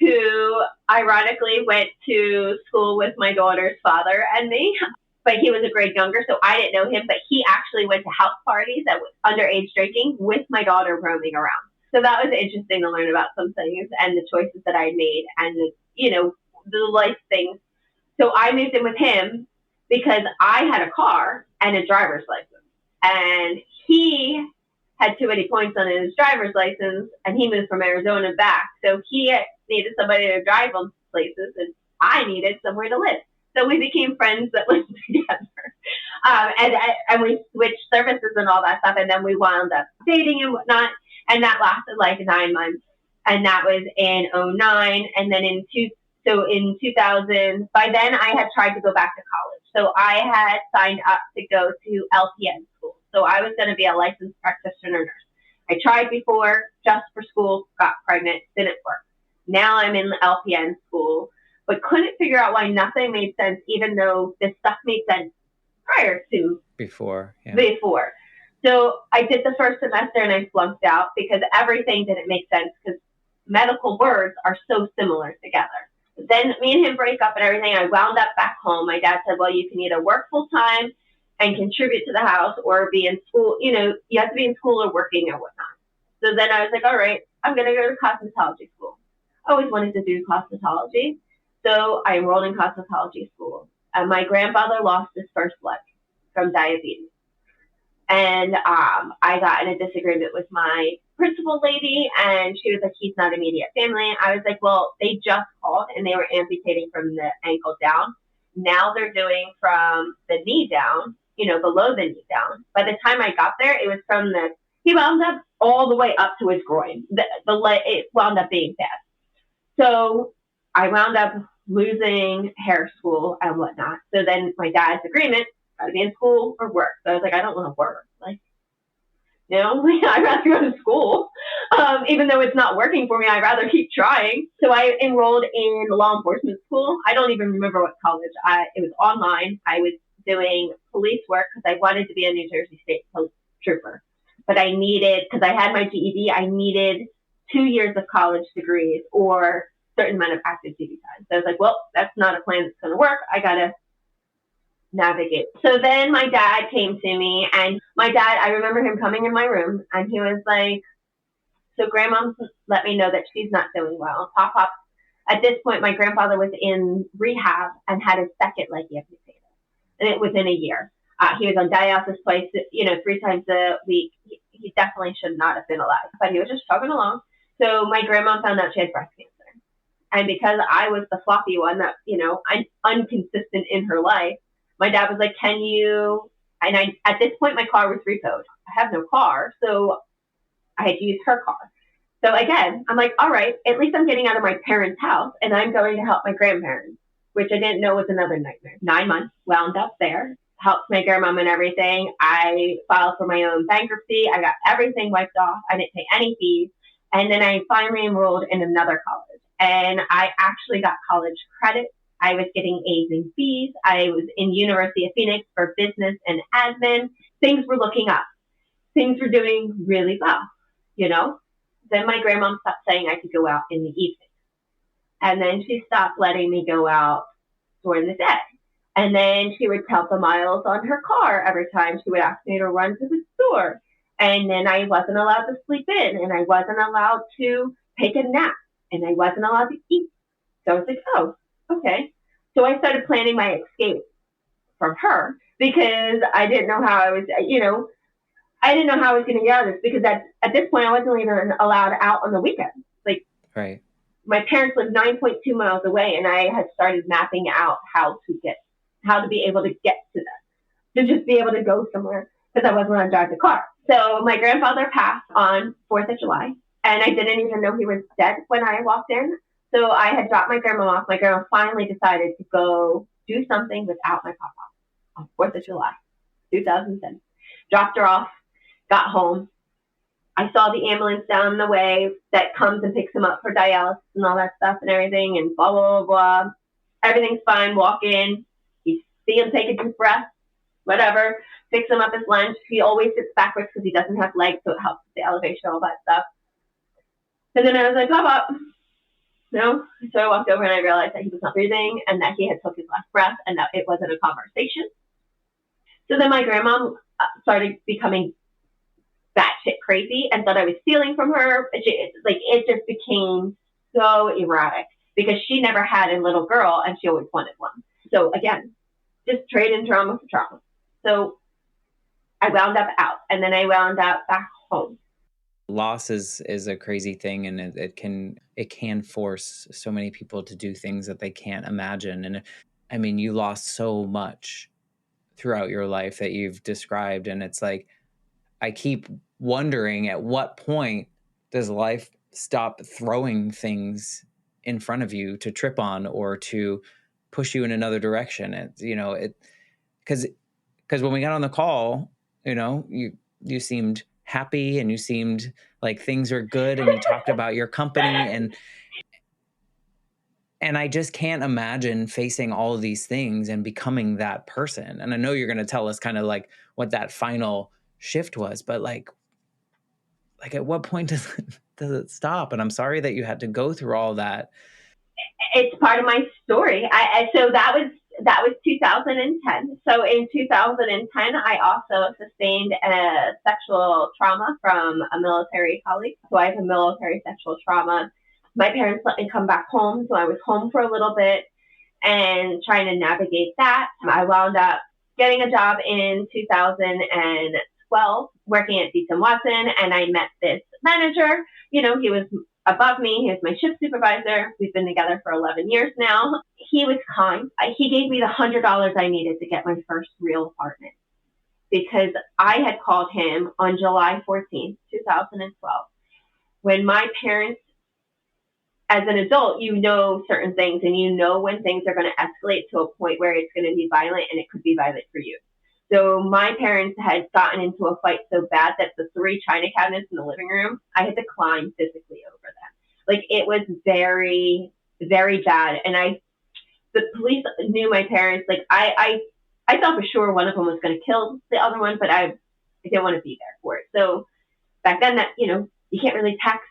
Speaker 1: who ironically went to school with my daughter's father and me. But he was a grade younger, so I didn't know him. But he actually went to house parties that was underage drinking with my daughter roaming around. So that was interesting to learn about some things and the choices that I made and the life things. So I moved in with him because I had a car and a driver's license. And he had too many points on his driver's license, and he moved from Arizona back. So he needed somebody to drive him places, and I needed somewhere to live. So we became friends that lived together. And we switched services and all that stuff, and then we wound up dating and whatnot. And that lasted like 9 months. And that was in 2009. And then in 2000, by then I had tried to go back to college. So I had signed up to go to LPN school. So I was going to be a licensed practitioner nurse. I tried before just for school, got pregnant, didn't work. Now I'm in LPN school, but couldn't figure out why nothing made sense, even though this stuff made sense prior to
Speaker 2: before.
Speaker 1: So I did the first semester and I flunked out because everything didn't make sense because medical words are so similar together. Then me and him break up and everything. I wound up back home. My dad said, well, you can either work full time and contribute to the house or be in school. You have to be in school or working or whatnot. So then I was like, all right, I'm going to go to cosmetology school. I always wanted to do cosmetology. So I enrolled in cosmetology school. My grandfather lost his first leg from diabetes. And I got in a disagreement with my principal lady, and she was like, he's not immediate family. I was like, well, they just called, and they were amputating from the ankle down. Now they're doing from the knee down, below the knee down. By the time I got there, it was from he wound up all the way up to his groin. It wound up being bad. So I wound up losing hair school and whatnot. So then my dad's agreement, got to be in school or work. So I was like, I don't want to work. I'd rather go to school. Even though it's not working for me, I'd rather keep trying. So I enrolled in law enforcement school. I don't even remember what college. It was online. I was doing police work because I wanted to be a New Jersey State Police trooper. But I needed, because I had my GED, I needed 2 years of college degrees or a certain amount of active duty time. So I was like, well, that's not a plan that's going to work. I got to navigate. So then my dad came to me, and my dad, I remember him coming in my room, and he was like, so grandma let me know that she's not doing well. Pop. At this point, my grandfather was in rehab and had his second leg amputated, and it within a year. He was on dialysis twice, 3 times a week. He definitely should not have been alive, but he was just chugging along. So my grandma found out she had breast cancer. And because I was the floppy one that, inconsistent in her life, my dad was like, at this point, my car was repoed. I have no car, so I had to use her car. So again, I'm like, all right, at least I'm getting out of my parents' house and I'm going to help my grandparents, which I didn't know was another nightmare. 9 months, wound up there, helped my grandmom and everything. I filed for my own bankruptcy. I got everything wiped off. I didn't pay any fees. And then I finally enrolled in another college. And I actually got college credit. I was getting A's and B's. I was in University of Phoenix for business and admin. Things were looking up. Things were doing really well, you know? Then my grandma stopped saying I could go out in the evening. And then she stopped letting me go out during the day. And then she would count the miles on her car every time she would ask me to run to the store. And then I wasn't allowed to sleep in, and I wasn't allowed to take a nap, and I wasn't allowed to eat. So I was like, oh, okay. So I started planning my escape from her because I didn't know how I was, I didn't know how I was going to get out of this because at this point I wasn't even allowed out on the weekends. Like,
Speaker 2: right.
Speaker 1: My parents lived 9.2 miles away, and I had started mapping out how to be able to get to them, to just be able to go somewhere because I wasn't allowed to drive the car. So my grandfather passed on 4th of July, and I didn't even know he was dead when I walked in. So I had dropped my grandma off. My grandma finally decided to go do something without my papa on 4th of July, 2010. Dropped her off, got home. I saw the ambulance down the way that comes and picks him up for dialysis and all that stuff and everything, and blah, blah, blah, blah. Everything's fine. Walk in. You see him take a deep breath, whatever. Fix him up his lunch. He always sits backwards because he doesn't have legs, so it helps with the elevation, all that stuff. And then I was like, Pop up. No. So I walked over and I realized that he was not breathing and that he had took his last breath and that it wasn't a conversation. So then my grandma started becoming batshit crazy and thought I was stealing from her. It just became so erratic because she never had a little girl and she always wanted one. So again, just trading trauma for trauma. So I wound up out, and then I wound up back home.
Speaker 2: Loss is a crazy thing, and it can force so many people to do things that they can't imagine. And I mean, you lost so much throughout your life that you've described, and it's like I keep wondering, at what point does life stop throwing things in front of you to trip on or to push you in another direction? Because when we got on the call, you seemed happy and you seemed like things are good, and you talked about your company, and I just can't imagine facing all of these things and becoming that person. And I know you're going to tell us kind of like what that final shift was, but like at what point does it stop? And I'm sorry that you had to go through all that.
Speaker 1: It's part of my story. So that was 2010. So in 2010, I also sustained a sexual trauma from a military colleague. So I have a military sexual trauma. My parents let me come back home, so I was home for a little bit and trying to navigate that. I wound up getting a job in 2012 working at Beats & Watson, and I met this manager. He was above me. He was my shift supervisor. We've been together for 11 years now. He was kind. He gave me the $100 I needed to get my first real apartment because I had called him on July 14th, 2012, when my parents, as an adult, certain things, and when things are going to escalate to a point where it's going to be violent, and it could be violent for you. So my parents had gotten into a fight so bad that the 3 china cabinets in the living room, I had to climb physically over them. Like, it was very, very bad. And the police knew my parents. Like, I thought for sure one of them was going to kill the other one, but I didn't want to be there for it. So back then, you can't really text.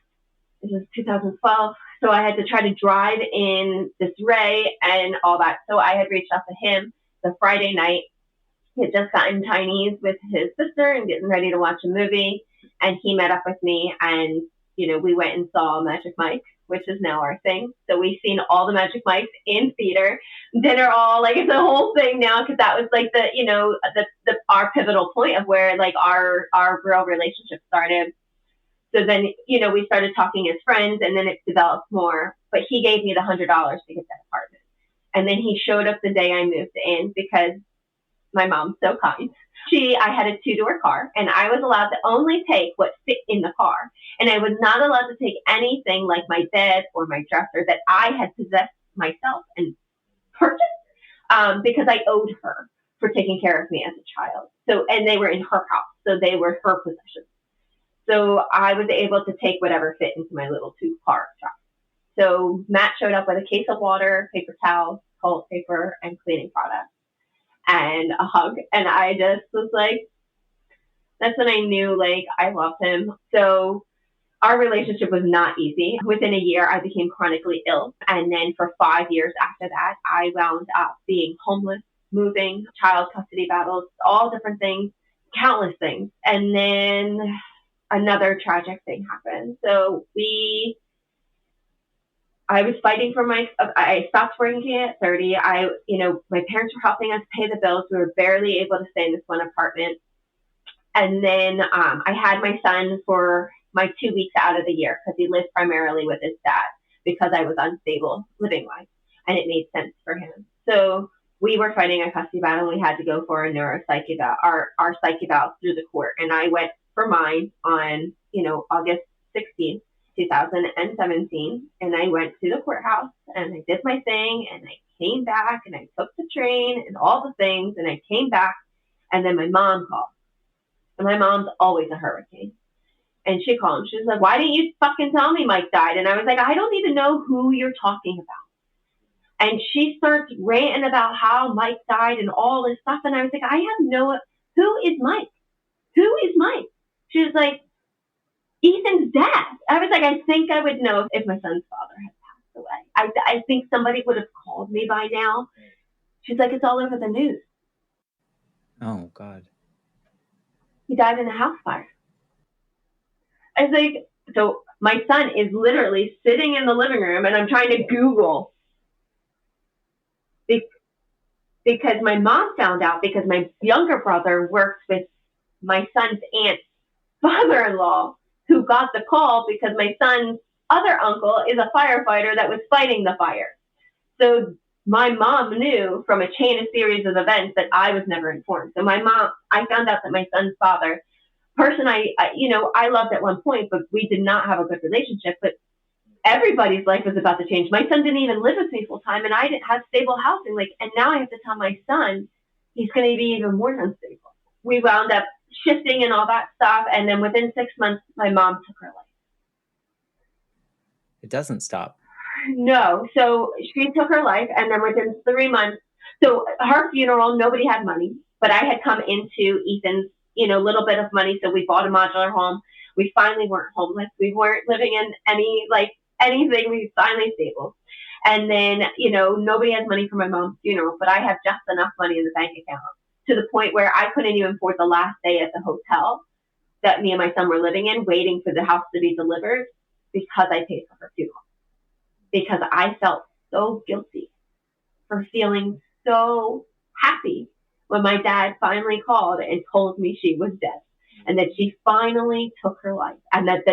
Speaker 1: This was 2012. So I had to try to drive in disarray and all that. So I had reached out to him the Friday night. He had just gotten Chinese with his sister and getting ready to watch a movie. And he met up with me, and, we went and saw Magic Mike, which is now our thing. So we've seen all the Magic Mikes in theater, dinner, it's a whole thing now, because that was like our pivotal point of where like our real relationship started. So then, we started talking as friends, and then it developed more. But he gave me the $100 to get that apartment. And then he showed up the day I moved in because my mom's so kind. I had a 2-door car, and I was allowed to only take what fit in the car. And I was not allowed to take anything like my bed or my dresser that I had possessed myself and purchased, because I owed her for taking care of me as a child. So, and they were in her house, so they were her possessions. So I was able to take whatever fit into my little 2-car truck. So Matt showed up with a case of water, paper towels, toilet paper, and cleaning products, and a hug. And I just was like, that's when I knew, like, I loved him. So our relationship was not easy. Within a year, I became chronically ill. And then for 5 years after that, I wound up being homeless, moving, child custody battles, all different things, countless things. And then another tragic thing happened. So I was fighting for I stopped working at 30. My parents were helping us pay the bills. We were barely able to stay in this one apartment. And then I had my son for my 2 weeks out of the year because he lived primarily with his dad because I was unstable living-wise, and it made sense for him. So we were fighting a custody battle, and we had to go for a neuropsych eval, our psych eval through the court. And I went for mine on, August 16th, 2017. And I went to the courthouse, and I did my thing, and I came back, and I took the train and all the things, and I came back, and then my mom called. And my mom's always a hurricane. And she called him. She was like, why didn't you fucking tell me Mike died? And I was like, I don't even know who you're talking about. And she starts ranting about how Mike died and all this stuff. And I was like, I have who is Mike? Who is Mike? She was like, Ethan's dad. I was like, I think I would know if my son's father had passed away. I think somebody would have called me by now. She's like, it's all over the news.
Speaker 2: Oh, God.
Speaker 1: He died in a house fire. I was like, so my son is literally sitting in the living room, and I'm trying to Google because my mom found out because my younger brother works with my son's aunt's father-in-law, who got the call because my son's other uncle is a firefighter that was fighting the fire. So my mom knew from a chain of series of events that I was never informed. So I found out that my son's father, person I loved at one point, but we did not have a good relationship. But everybody's life was about to change. My son didn't even live with me full time, and I didn't have stable housing. And now I have to tell my son he's going to be even more unstable. We wound up shifting and all that stuff, and then within 6 months, my mom took her life.
Speaker 2: It doesn't stop.
Speaker 1: No, so she took her life, and then within 3 months, so her funeral, nobody had money, but I had come into Ethan's, little bit of money, so we bought a modular home. We finally weren't homeless. We weren't living in anything. We finally stable. And then, nobody has money for my mom's funeral, but I have just enough money in the bank account to the point where I couldn't even afford the last day at the hotel that me and my son were living in, waiting for the house to be delivered because I paid for her funeral. Because I felt so guilty for feeling so happy when my dad finally called and told me she was dead and that she finally took her life. And that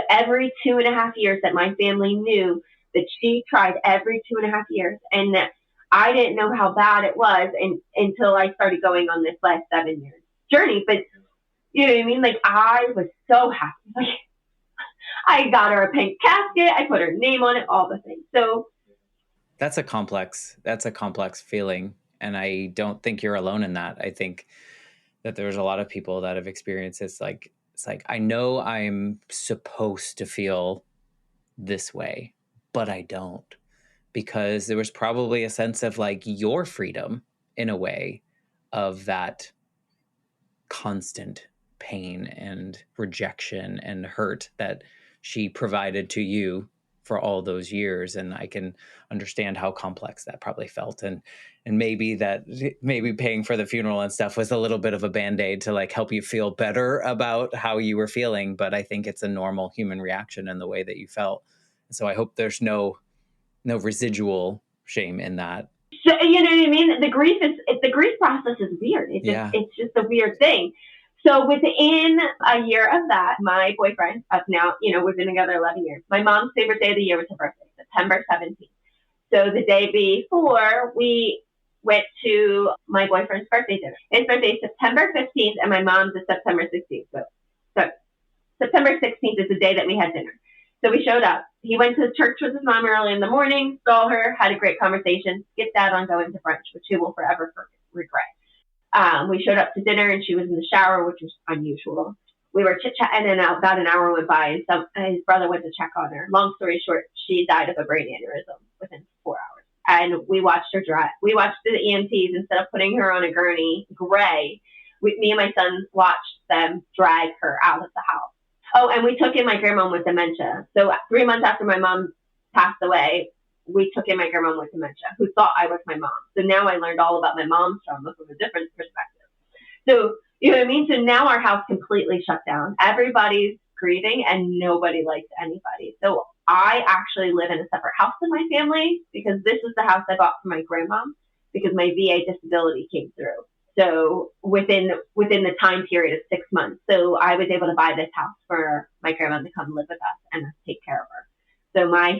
Speaker 1: every 2.5 years that my family knew that she tried every 2.5 years, and that I didn't know how bad it was until I started going on this last 7 years journey. But you know what I mean? Like, I was so happy. Like, I got her a pink casket. I put her name on it, all the things. So
Speaker 2: that's a complex feeling. And I don't think you're alone in that. I think that there's a lot of people that have experienced this. It's like, I know I'm supposed to feel this way, but I don't, because there was probably a sense of like your freedom in a way of that constant pain and rejection and hurt that she provided to you for all those years. And I can understand how complex that probably felt. And maybe paying for the funeral and stuff was a little bit of a Band-Aid to like help you feel better about how you were feeling. But I think it's a normal human reaction in the way that you felt. So I hope there's no residual shame in that.
Speaker 1: So, you know what I mean? The grief process is weird. It's just a weird thing. So within a year of that, my boyfriend, up now, we've been together 11 years. My mom's favorite day of the year was her birthday, September 17th. So the day before, we went to my boyfriend's birthday dinner. His birthday is September 15th, and my mom's is September 16th. So September 16th is the day that we had dinner. So we showed up. He went to church with his mom early in the morning, saw her, had a great conversation, skipped out on going to brunch, which he will forever regret. We showed up to dinner, and she was in the shower, which was unusual. We were chit-chatting, and about an hour went by, and his brother went to check on her. Long story short, she died of a brain aneurysm within 4 hours. And we watched her drive. We watched the EMTs, instead of putting her on a gurney, gray, me and my son watched them drag her out of the house. Oh, and we took in my grandma with dementia. So 3 months after my mom passed away, we took in my grandma with dementia, who thought I was my mom. So now I learned all about my mom's trauma from a different perspective. So, you know what I mean? So now our house completely shut down. Everybody's grieving and nobody likes anybody. So I actually live in a separate house than my family, because this is the house I bought for my grandma, because my VA disability came through. So within the time period of 6 months. So I was able to buy this house for my grandma to come live with us and take care of her. So my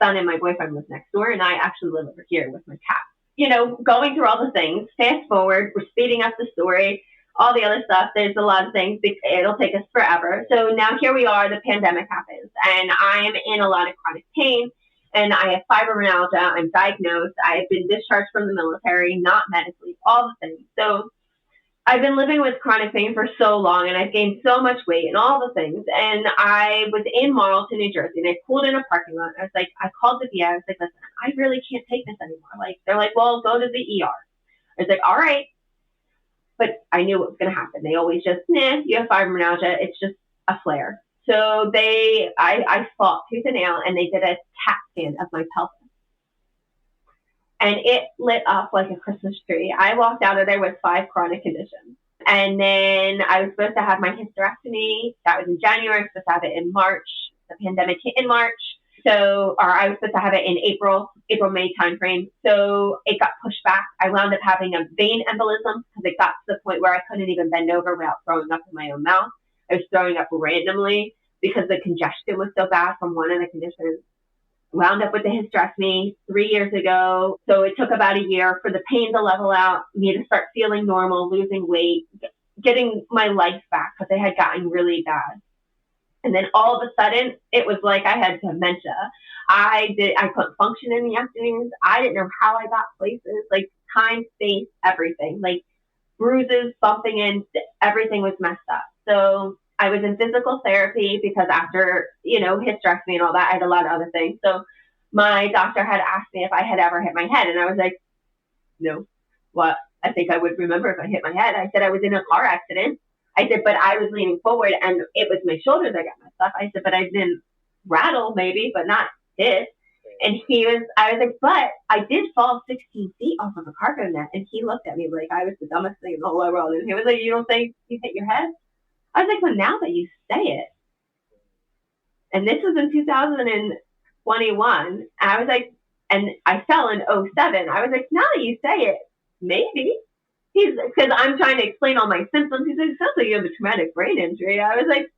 Speaker 1: son and my boyfriend was next door, and I actually live over here with my cat. You know, going through all the things, fast forward, we're speeding up the story, all the other stuff. There's a lot of things. It'll take us forever. So now here we are, the pandemic happens, and I am in a lot of chronic pain, and I have fibromyalgia. I'm diagnosed. I have been discharged from the military, not medically, all the things. So I've been living with chronic pain for so long, and I've gained so much weight and all the things. And I was in Marlton, New Jersey, and I pulled in a parking lot. I was like, I called the VA. I was like, listen, I really can't take this anymore. Like, they're like, well, go to the ER. I was like, all right. But I knew what was going to happen. They always just, you have fibromyalgia. It's just a flare. So I fought tooth and nail, and they did a CAT scan of my pelvis. And it lit up like a Christmas tree. I walked out of there with 5 chronic conditions. And then I was supposed to have my hysterectomy. That was in January. I was supposed to have it in March. The pandemic hit in March. Or I was supposed to have it in April-May timeframe. So it got pushed back. I wound up having a vein embolism, because it got to the point where I couldn't even bend over without throwing up in my own mouth. I was throwing up randomly because the congestion was so bad from one of the conditions. Wound up with the hysterectomy 3 years ago. So it took about a year for the pain to level out, me to start feeling normal, losing weight, getting my life back, because it had gotten really bad. And then all of a sudden, it was like I had dementia. I couldn't function in the afternoons. I didn't know how I got places, like time, space, everything, like bruises, bumping in, everything was messed up. So I was in physical therapy, because after, hysterectomy and all that, I had a lot of other things. So my doctor had asked me if I had ever hit my head. And I was like, no. What? I think I would remember if I hit my head. I said I was in a car accident. I said, but I was leaning forward, and it was my shoulders that got messed up. I said, but I didn't rattle maybe, but not hit. And I was like, but I did fall 16 feet off of a cargo net. And he looked at me like I was the dumbest thing in the whole world. And he was like, you don't think you hit your head? I was like, well, now that you say it. And this was in 2021. I was like, and I fell in 07. I was like, now that you say it, maybe. Because I'm trying to explain all my symptoms. He's like, it sounds like you have a traumatic brain injury. I was like,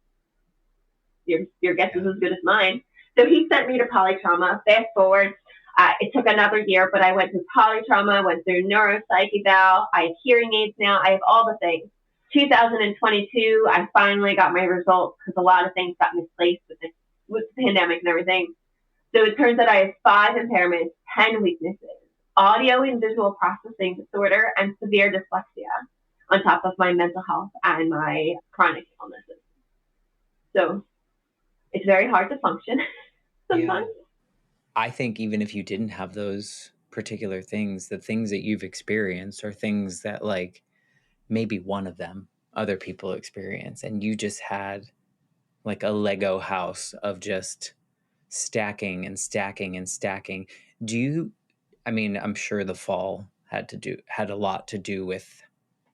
Speaker 1: your guess is as good as mine. So he sent me to polytrauma. Fast forward, it took another year, but I went through polytrauma, went through neuropsych eval. I have hearing aids now. I have all the things. 2022, I finally got my results, because a lot of things got misplaced with the pandemic and everything. So it turns out I have 5 impairments, 10 weaknesses, audio and visual processing disorder, and severe dyslexia, on top of my mental health and my chronic illnesses. So it's very hard to function sometimes.
Speaker 2: Yeah. I think even if you didn't have those particular things, the things that you've experienced are things that, like, maybe one of them other people experience, and you just had like a Lego house of just stacking and stacking and stacking. I'm sure the fall had a lot to do with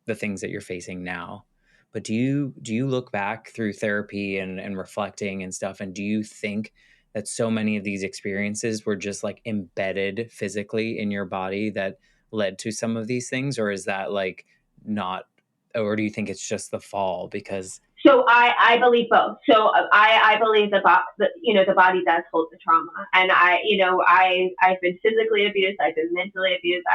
Speaker 2: the things that you're facing now, but do you look back through therapy and reflecting and stuff, and do you think that so many of these experiences were just like embedded physically in your body that led to some of these things, or is that like not, or do you think it's just the fall? Because
Speaker 1: So I believe both. So I believe the body does hold the trauma, and I've been physically abused, I've been mentally abused,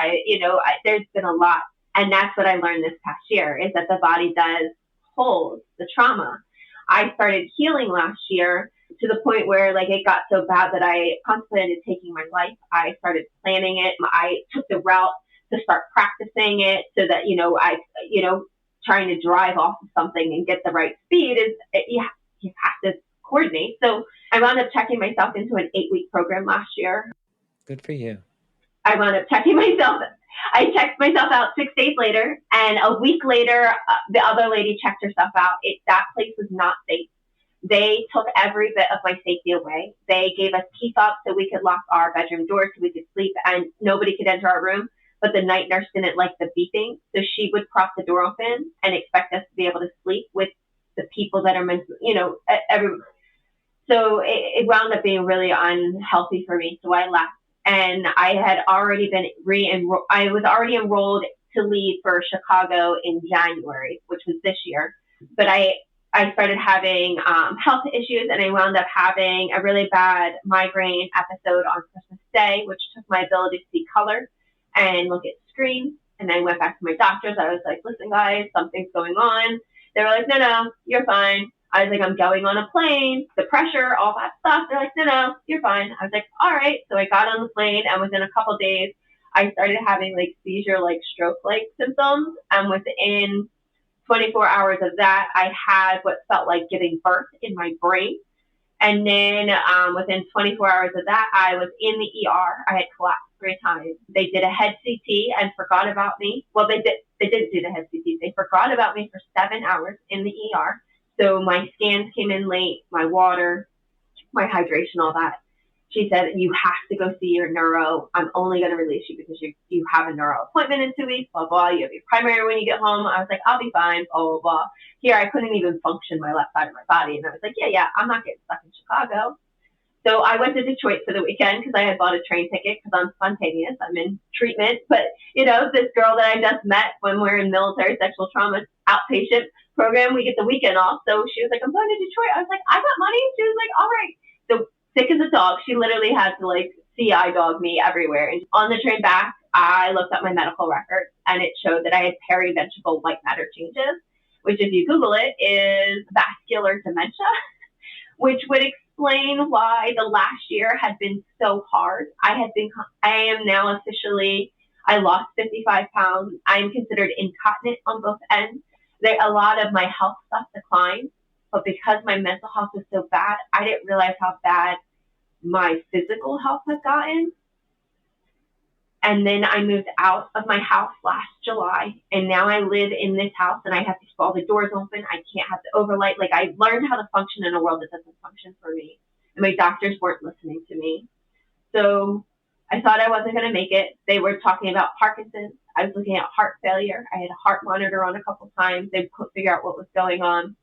Speaker 1: there's been a lot, and that's what I learned this past year is that the body does hold the trauma. I started healing last year to the point where like it got so bad that I contemplated taking my life. I started planning it. I took the route to start practicing it so that trying to drive off of something and get the right speed you have to coordinate. So I wound up checking myself into an 8-week program last year.
Speaker 2: Good for you.
Speaker 1: I wound up checking myself. I checked myself out 6 days later, and a week later, the other lady checked herself out. That place was not safe. They took every bit of my safety away. They gave us key fobs so we could lock our bedroom doors so we could sleep, and nobody could enter our room. But the night nurse didn't like the beeping, so she would prop the door open and expect us to be able to sleep with the people that are meant, So it wound up being really unhealthy for me. So I left, and I had already been I was already enrolled to leave for Chicago in January, which was this year. But I started having health issues, and I wound up having a really bad migraine episode on Christmas Day, which took my ability to see color and look at screens. And I went back to my doctors. I was like, listen, guys, something's going on. They were like, no, you're fine. I was like, I'm going on a plane, the pressure, all that stuff. They're like, no, you're fine. I was like, all right. So I got on the plane, and within a couple of days, I started having like seizure, like stroke-like symptoms. And within 24 hours of that, I had what felt like giving birth in my brain. And then within 24 hours of that, I was in the ER. I had collapsed 3 times. They did a head CT and forgot about me. Well, they didn't do the head CT. They forgot about me for 7 hours in the ER. So my scans came in late, my water, my hydration, all that. She said, you have to go see your neuro. I'm only going to release you because you have a neuro appointment in 2 weeks, blah, blah. You have your primary when you get home. I was like, I'll be fine, blah, blah, blah. Here, I couldn't even function my left side of my body. And I was like, yeah, I'm not getting stuck in Chicago. So I went to Detroit for the weekend because I had bought a train ticket because I'm spontaneous. I'm in treatment. But, this girl that I just met when we're in military sexual trauma outpatient program, we get the weekend off. So she was like, I'm going to Detroit. I was like, I got money. She was like, all right. So sick as a dog. She literally had to like CI dog me everywhere. And on the train back, I looked up my medical records, and it showed that I had periventricular white matter changes, which if you Google it is vascular dementia, which would explain why the last year had been so hard. I am now officially, I lost 55 pounds. I'm considered incontinent on both ends. A lot of my health stuff declined, but because my mental health was so bad, I didn't realize how bad my physical health had gotten. And then I moved out of my house last July, and now I live in this house, and I have to keep all the doors open. I can't have the overlight. Like, I learned how to function in a world that doesn't function for me, and my doctors weren't listening to me. So I thought I wasn't going to make it. They were talking about Parkinson's. I was looking at heart failure. I had a heart monitor on a couple times. They couldn't figure out what was going on.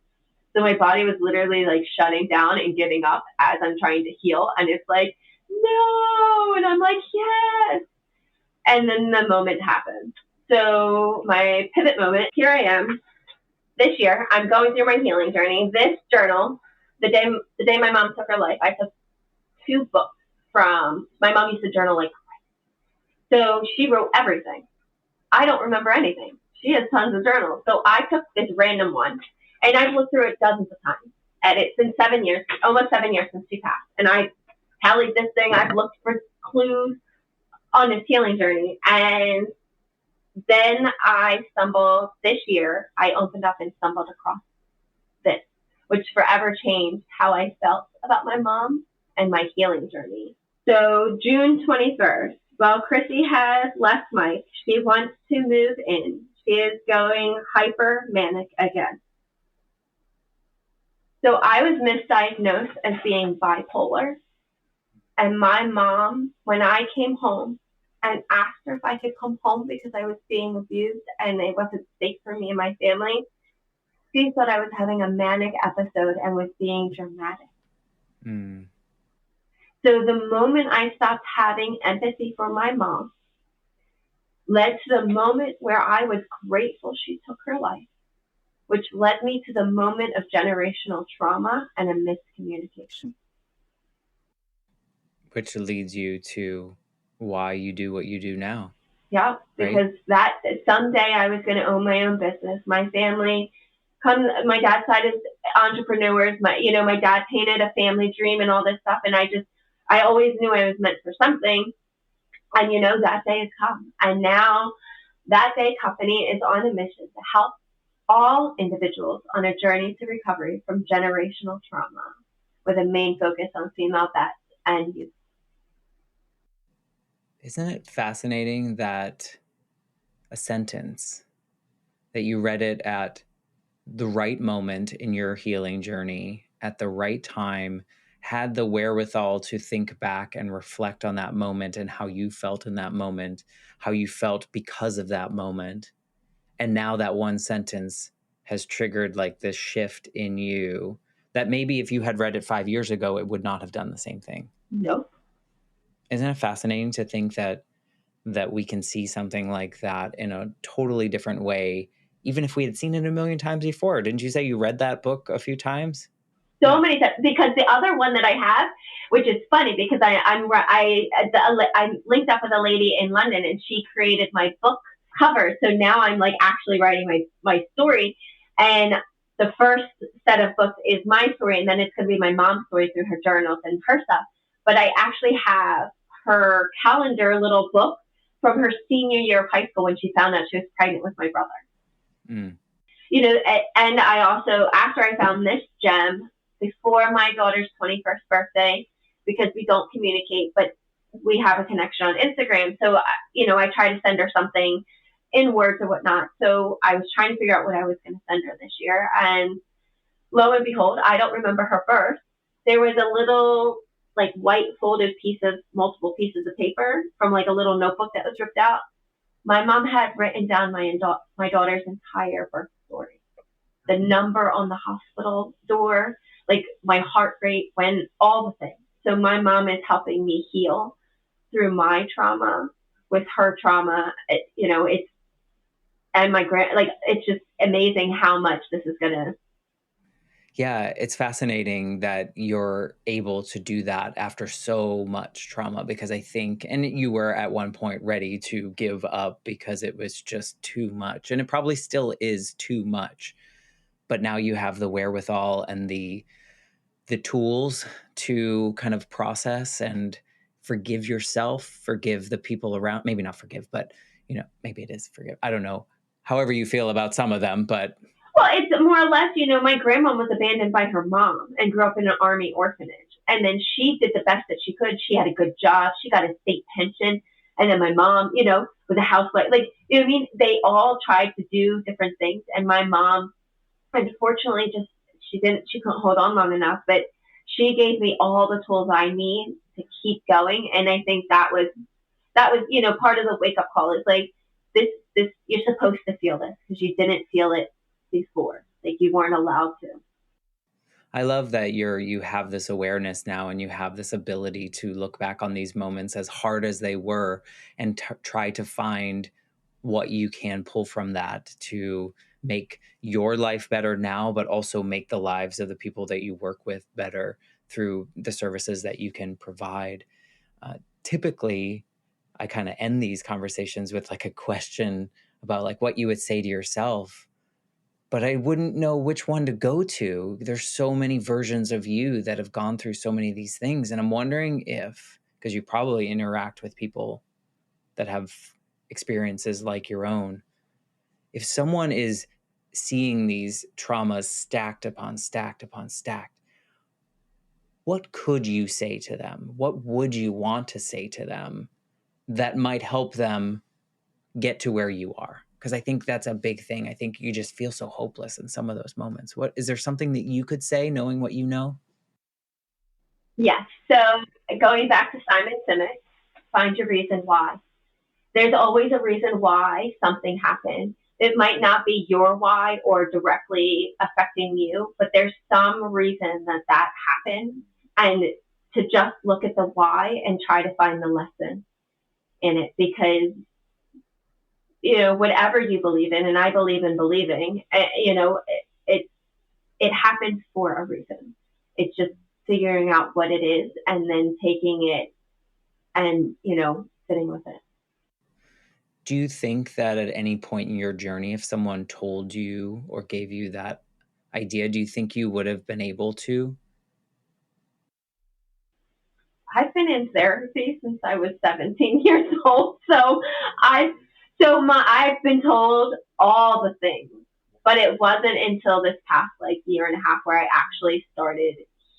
Speaker 1: So my body was literally like shutting down and giving up as I'm trying to heal. And it's like, no. And I'm like, yes. And then the moment happened. So my pivot moment, here I am this year. I'm going through my healing journey. This journal, the day my mom took her life, I took 2 books from, my mom used to journal like crazy. So she wrote everything. I don't remember anything. She has tons of journals. So I took this random one, and I've looked through it dozens of times. And it's been 7 years, almost 7 years since she passed. And I tallied this thing. I've looked for clues on this healing journey. And then this year, I opened up and stumbled across this, which forever changed how I felt about my mom and my healing journey. So June 23rd, while Chrissy has left Mike, she wants to move in. She is going hyper manic again. So I was misdiagnosed as being bipolar. And my mom, when I came home and asked her if I could come home because I was being abused and it wasn't safe for me and my family, she thought I was having a manic episode and was being dramatic. Mm. So the moment I stopped having empathy for my mom led to the moment where I was grateful she took her life. which led me to the moment of generational trauma and a miscommunication.
Speaker 2: Which leads you to why you do what you do now.
Speaker 1: Yeah, because
Speaker 2: right?
Speaker 1: that someday I was going to own my own business. My family, my dad's side is entrepreneurs. My dad painted a family dream and all this stuff, and I always knew I was meant for something. And that day has come, and now that day company is on a mission to help all individuals on a journey to recovery from generational trauma, with a main focus on female vets and youth.
Speaker 2: Isn't it fascinating that a sentence that you read it at the right moment in your healing journey, at the right time, had the wherewithal to think back and reflect on that moment and how you felt in that moment, how you felt because of that moment. And now that one sentence has triggered like this shift in you that maybe if you had read it 5 years ago, it would not have done the same thing.
Speaker 1: Nope.
Speaker 2: Isn't it fascinating to think that we can see something like that in a totally different way, even if we had seen it a million times before? Didn't you say you read that book a few times?
Speaker 1: So many times, because the other one that I have, which is funny because I'm linked up with a lady in London, and she created my book cover. So now I'm like actually writing my story, and the first set of books is my story, and then it's going to be my mom's story through her journals and her stuff. But I actually have her calendar little book from her senior year of high school when she found out she was pregnant with my brother.
Speaker 2: Mm.
Speaker 1: And I also, after I found this gem, before my daughter's 21st birthday, because we don't communicate, but we have a connection on Instagram. So, I try to send her something in words or whatnot. So I was trying to figure out what I was going to send her this year. And lo and behold, I don't remember her birth. There was a little like white folded piece of multiple pieces of paper from like a little notebook that was ripped out. My mom had written down my daughter's entire birth story, the number on the hospital door, like my heart rate, when all the things. So my mom is helping me heal through my trauma with her trauma. It's and my it's just amazing how much this is gonna.
Speaker 2: Yeah, it's fascinating that you're able to do that after so much trauma, because I think, and you were at one point ready to give up because it was just too much, and it probably still is too much. But now you have the wherewithal and the tools to kind of process and forgive yourself, forgive the people around, maybe not forgive, but maybe it is forgive. I don't know. However you feel about some of them, but
Speaker 1: well, it's more or less, my grandma was abandoned by her mom and grew up in an army orphanage. And then she did the best that she could. She had a good job. She got a state pension. And then my mom, was a housewife. Like, you know what I mean? They all tried to do different things. And my mom, unfortunately, she couldn't hold on long enough. But she gave me all the tools I need to keep going. And I think that was, part of the wake up call is like, this, you're supposed to feel this because you didn't feel it before. Like you weren't allowed to.
Speaker 2: I love that you have this awareness now, and you have this ability to look back on these moments, as hard as they were, and try to find what you can pull from that to make your life better now, but also make the lives of the people that you work with better through the services that you can provide. Typically, I kind of end these conversations with like a question about like what you would say to yourself, but I wouldn't know which one to go to. There's so many versions of you that have gone through so many of these things. And I'm wondering if, because you probably interact with people that have experiences like your own, if someone is seeing these traumas stacked upon stacked upon stacked, what could you say to them? What would you want to say to them that might help them get to where you are? Because I think that's a big thing. I think you just feel so hopeless in some of those moments. What is there something that you could say, knowing what you know?
Speaker 1: Yes. So going back to Simon Sinek, find your reason why. There's always a reason why something happened. It might not be your why or directly affecting you, but there's some reason that happened. And to just look at the why and try to find the lesson in it, because whatever you believe in, and I believe in believing, it happens for a reason. It's just figuring out what it is and then taking it and, sitting with it.
Speaker 2: Do you think that at any point in your journey, if someone told you or gave you that idea, do you think you would have been able to?
Speaker 1: I've been in therapy since I was 17 years old, I've been told all the things, but it wasn't until this past year and a half where I actually started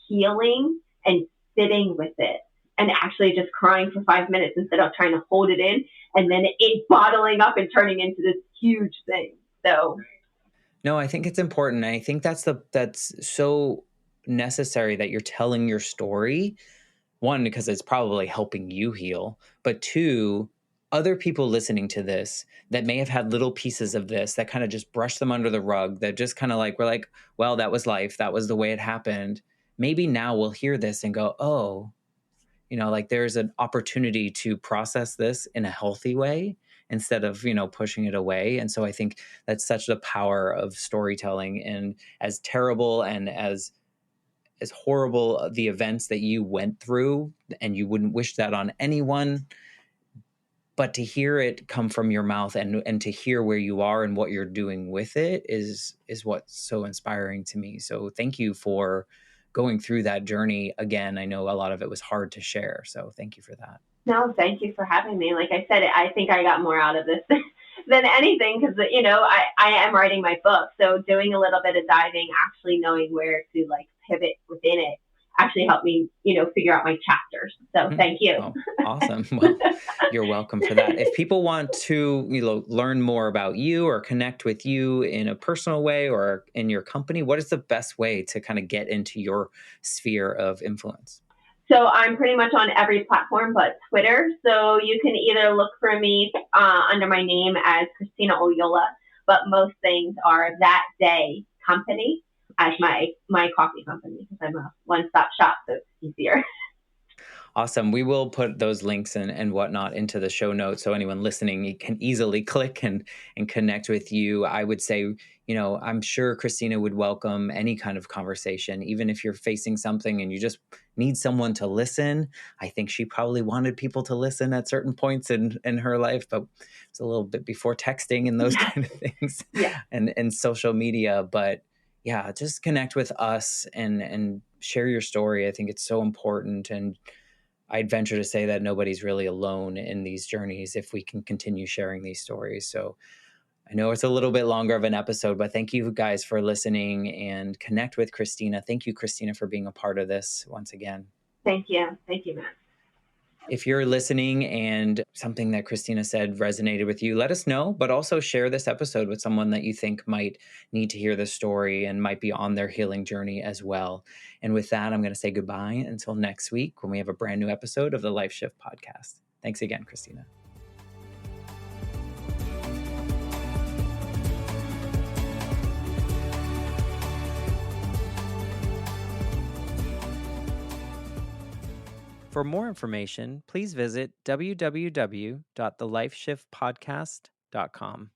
Speaker 1: healing and sitting with it and actually just crying for 5 minutes instead of trying to hold it in and then it bottling up and turning into this huge thing. So
Speaker 2: no, I think it's important. I think that's so necessary that you're telling your story. One, because it's probably helping you heal, but two, other people listening to this that may have had little pieces of this that kind of just brush them under the rug, that just kind of we're like, well, that was life. That was the way it happened. Maybe now we'll hear this and go, oh, there's an opportunity to process this in a healthy way instead of, pushing it away. And so I think that's such the power of storytelling. And as terrible and as horrible the events that you went through, and you wouldn't wish that on anyone, but to hear it come from your mouth and to hear where you are and what you're doing with it is what's so inspiring to me. So thank you for going through that journey again. I know a lot of it was hard to share, so thank you for that.
Speaker 1: No, thank you for having me. Like I said, I think I got more out of this than anything because, I am writing my book. So doing a little bit of diving, actually knowing where to pivot within it actually helped me, figure out my chapters. So thank you.
Speaker 2: Oh, awesome. Well, you're welcome for that. If people want to, learn more about you or connect with you in a personal way or in your company, what is the best way to kind of get into your sphere of influence?
Speaker 1: So I'm pretty much on every platform but Twitter. So you can either look for me under my name as Christina Oyola, but most things are That Day Company as my coffee company because I'm a one-stop shop, so it's easier.
Speaker 2: Awesome. We will put those links and whatnot into the show notes so anyone listening can easily click and connect with you. I would say, I'm sure Christina would welcome any kind of conversation, even if you're facing something and you just need someone to listen. I think she probably wanted people to listen at certain points in her life, but it's a little bit before texting and those kind of things and social media. But yeah, just connect with us and share your story. I think it's so important. And I'd venture to say that nobody's really alone in these journeys if we can continue sharing these stories. So I know it's a little bit longer of an episode, but thank you guys for listening and connect with Christina. Thank you, Christina, for being a part of this once again.
Speaker 1: Thank you. Thank you, Matt.
Speaker 2: If you're listening and something that Christina said resonated with you, let us know, but also share this episode with someone that you think might need to hear this story and might be on their healing journey as well. And with that, I'm going to say goodbye until next week when we have a brand new episode of the Life Shift podcast. Thanks again, Christina. For more information, please visit www.thelifeshiftpodcast.com.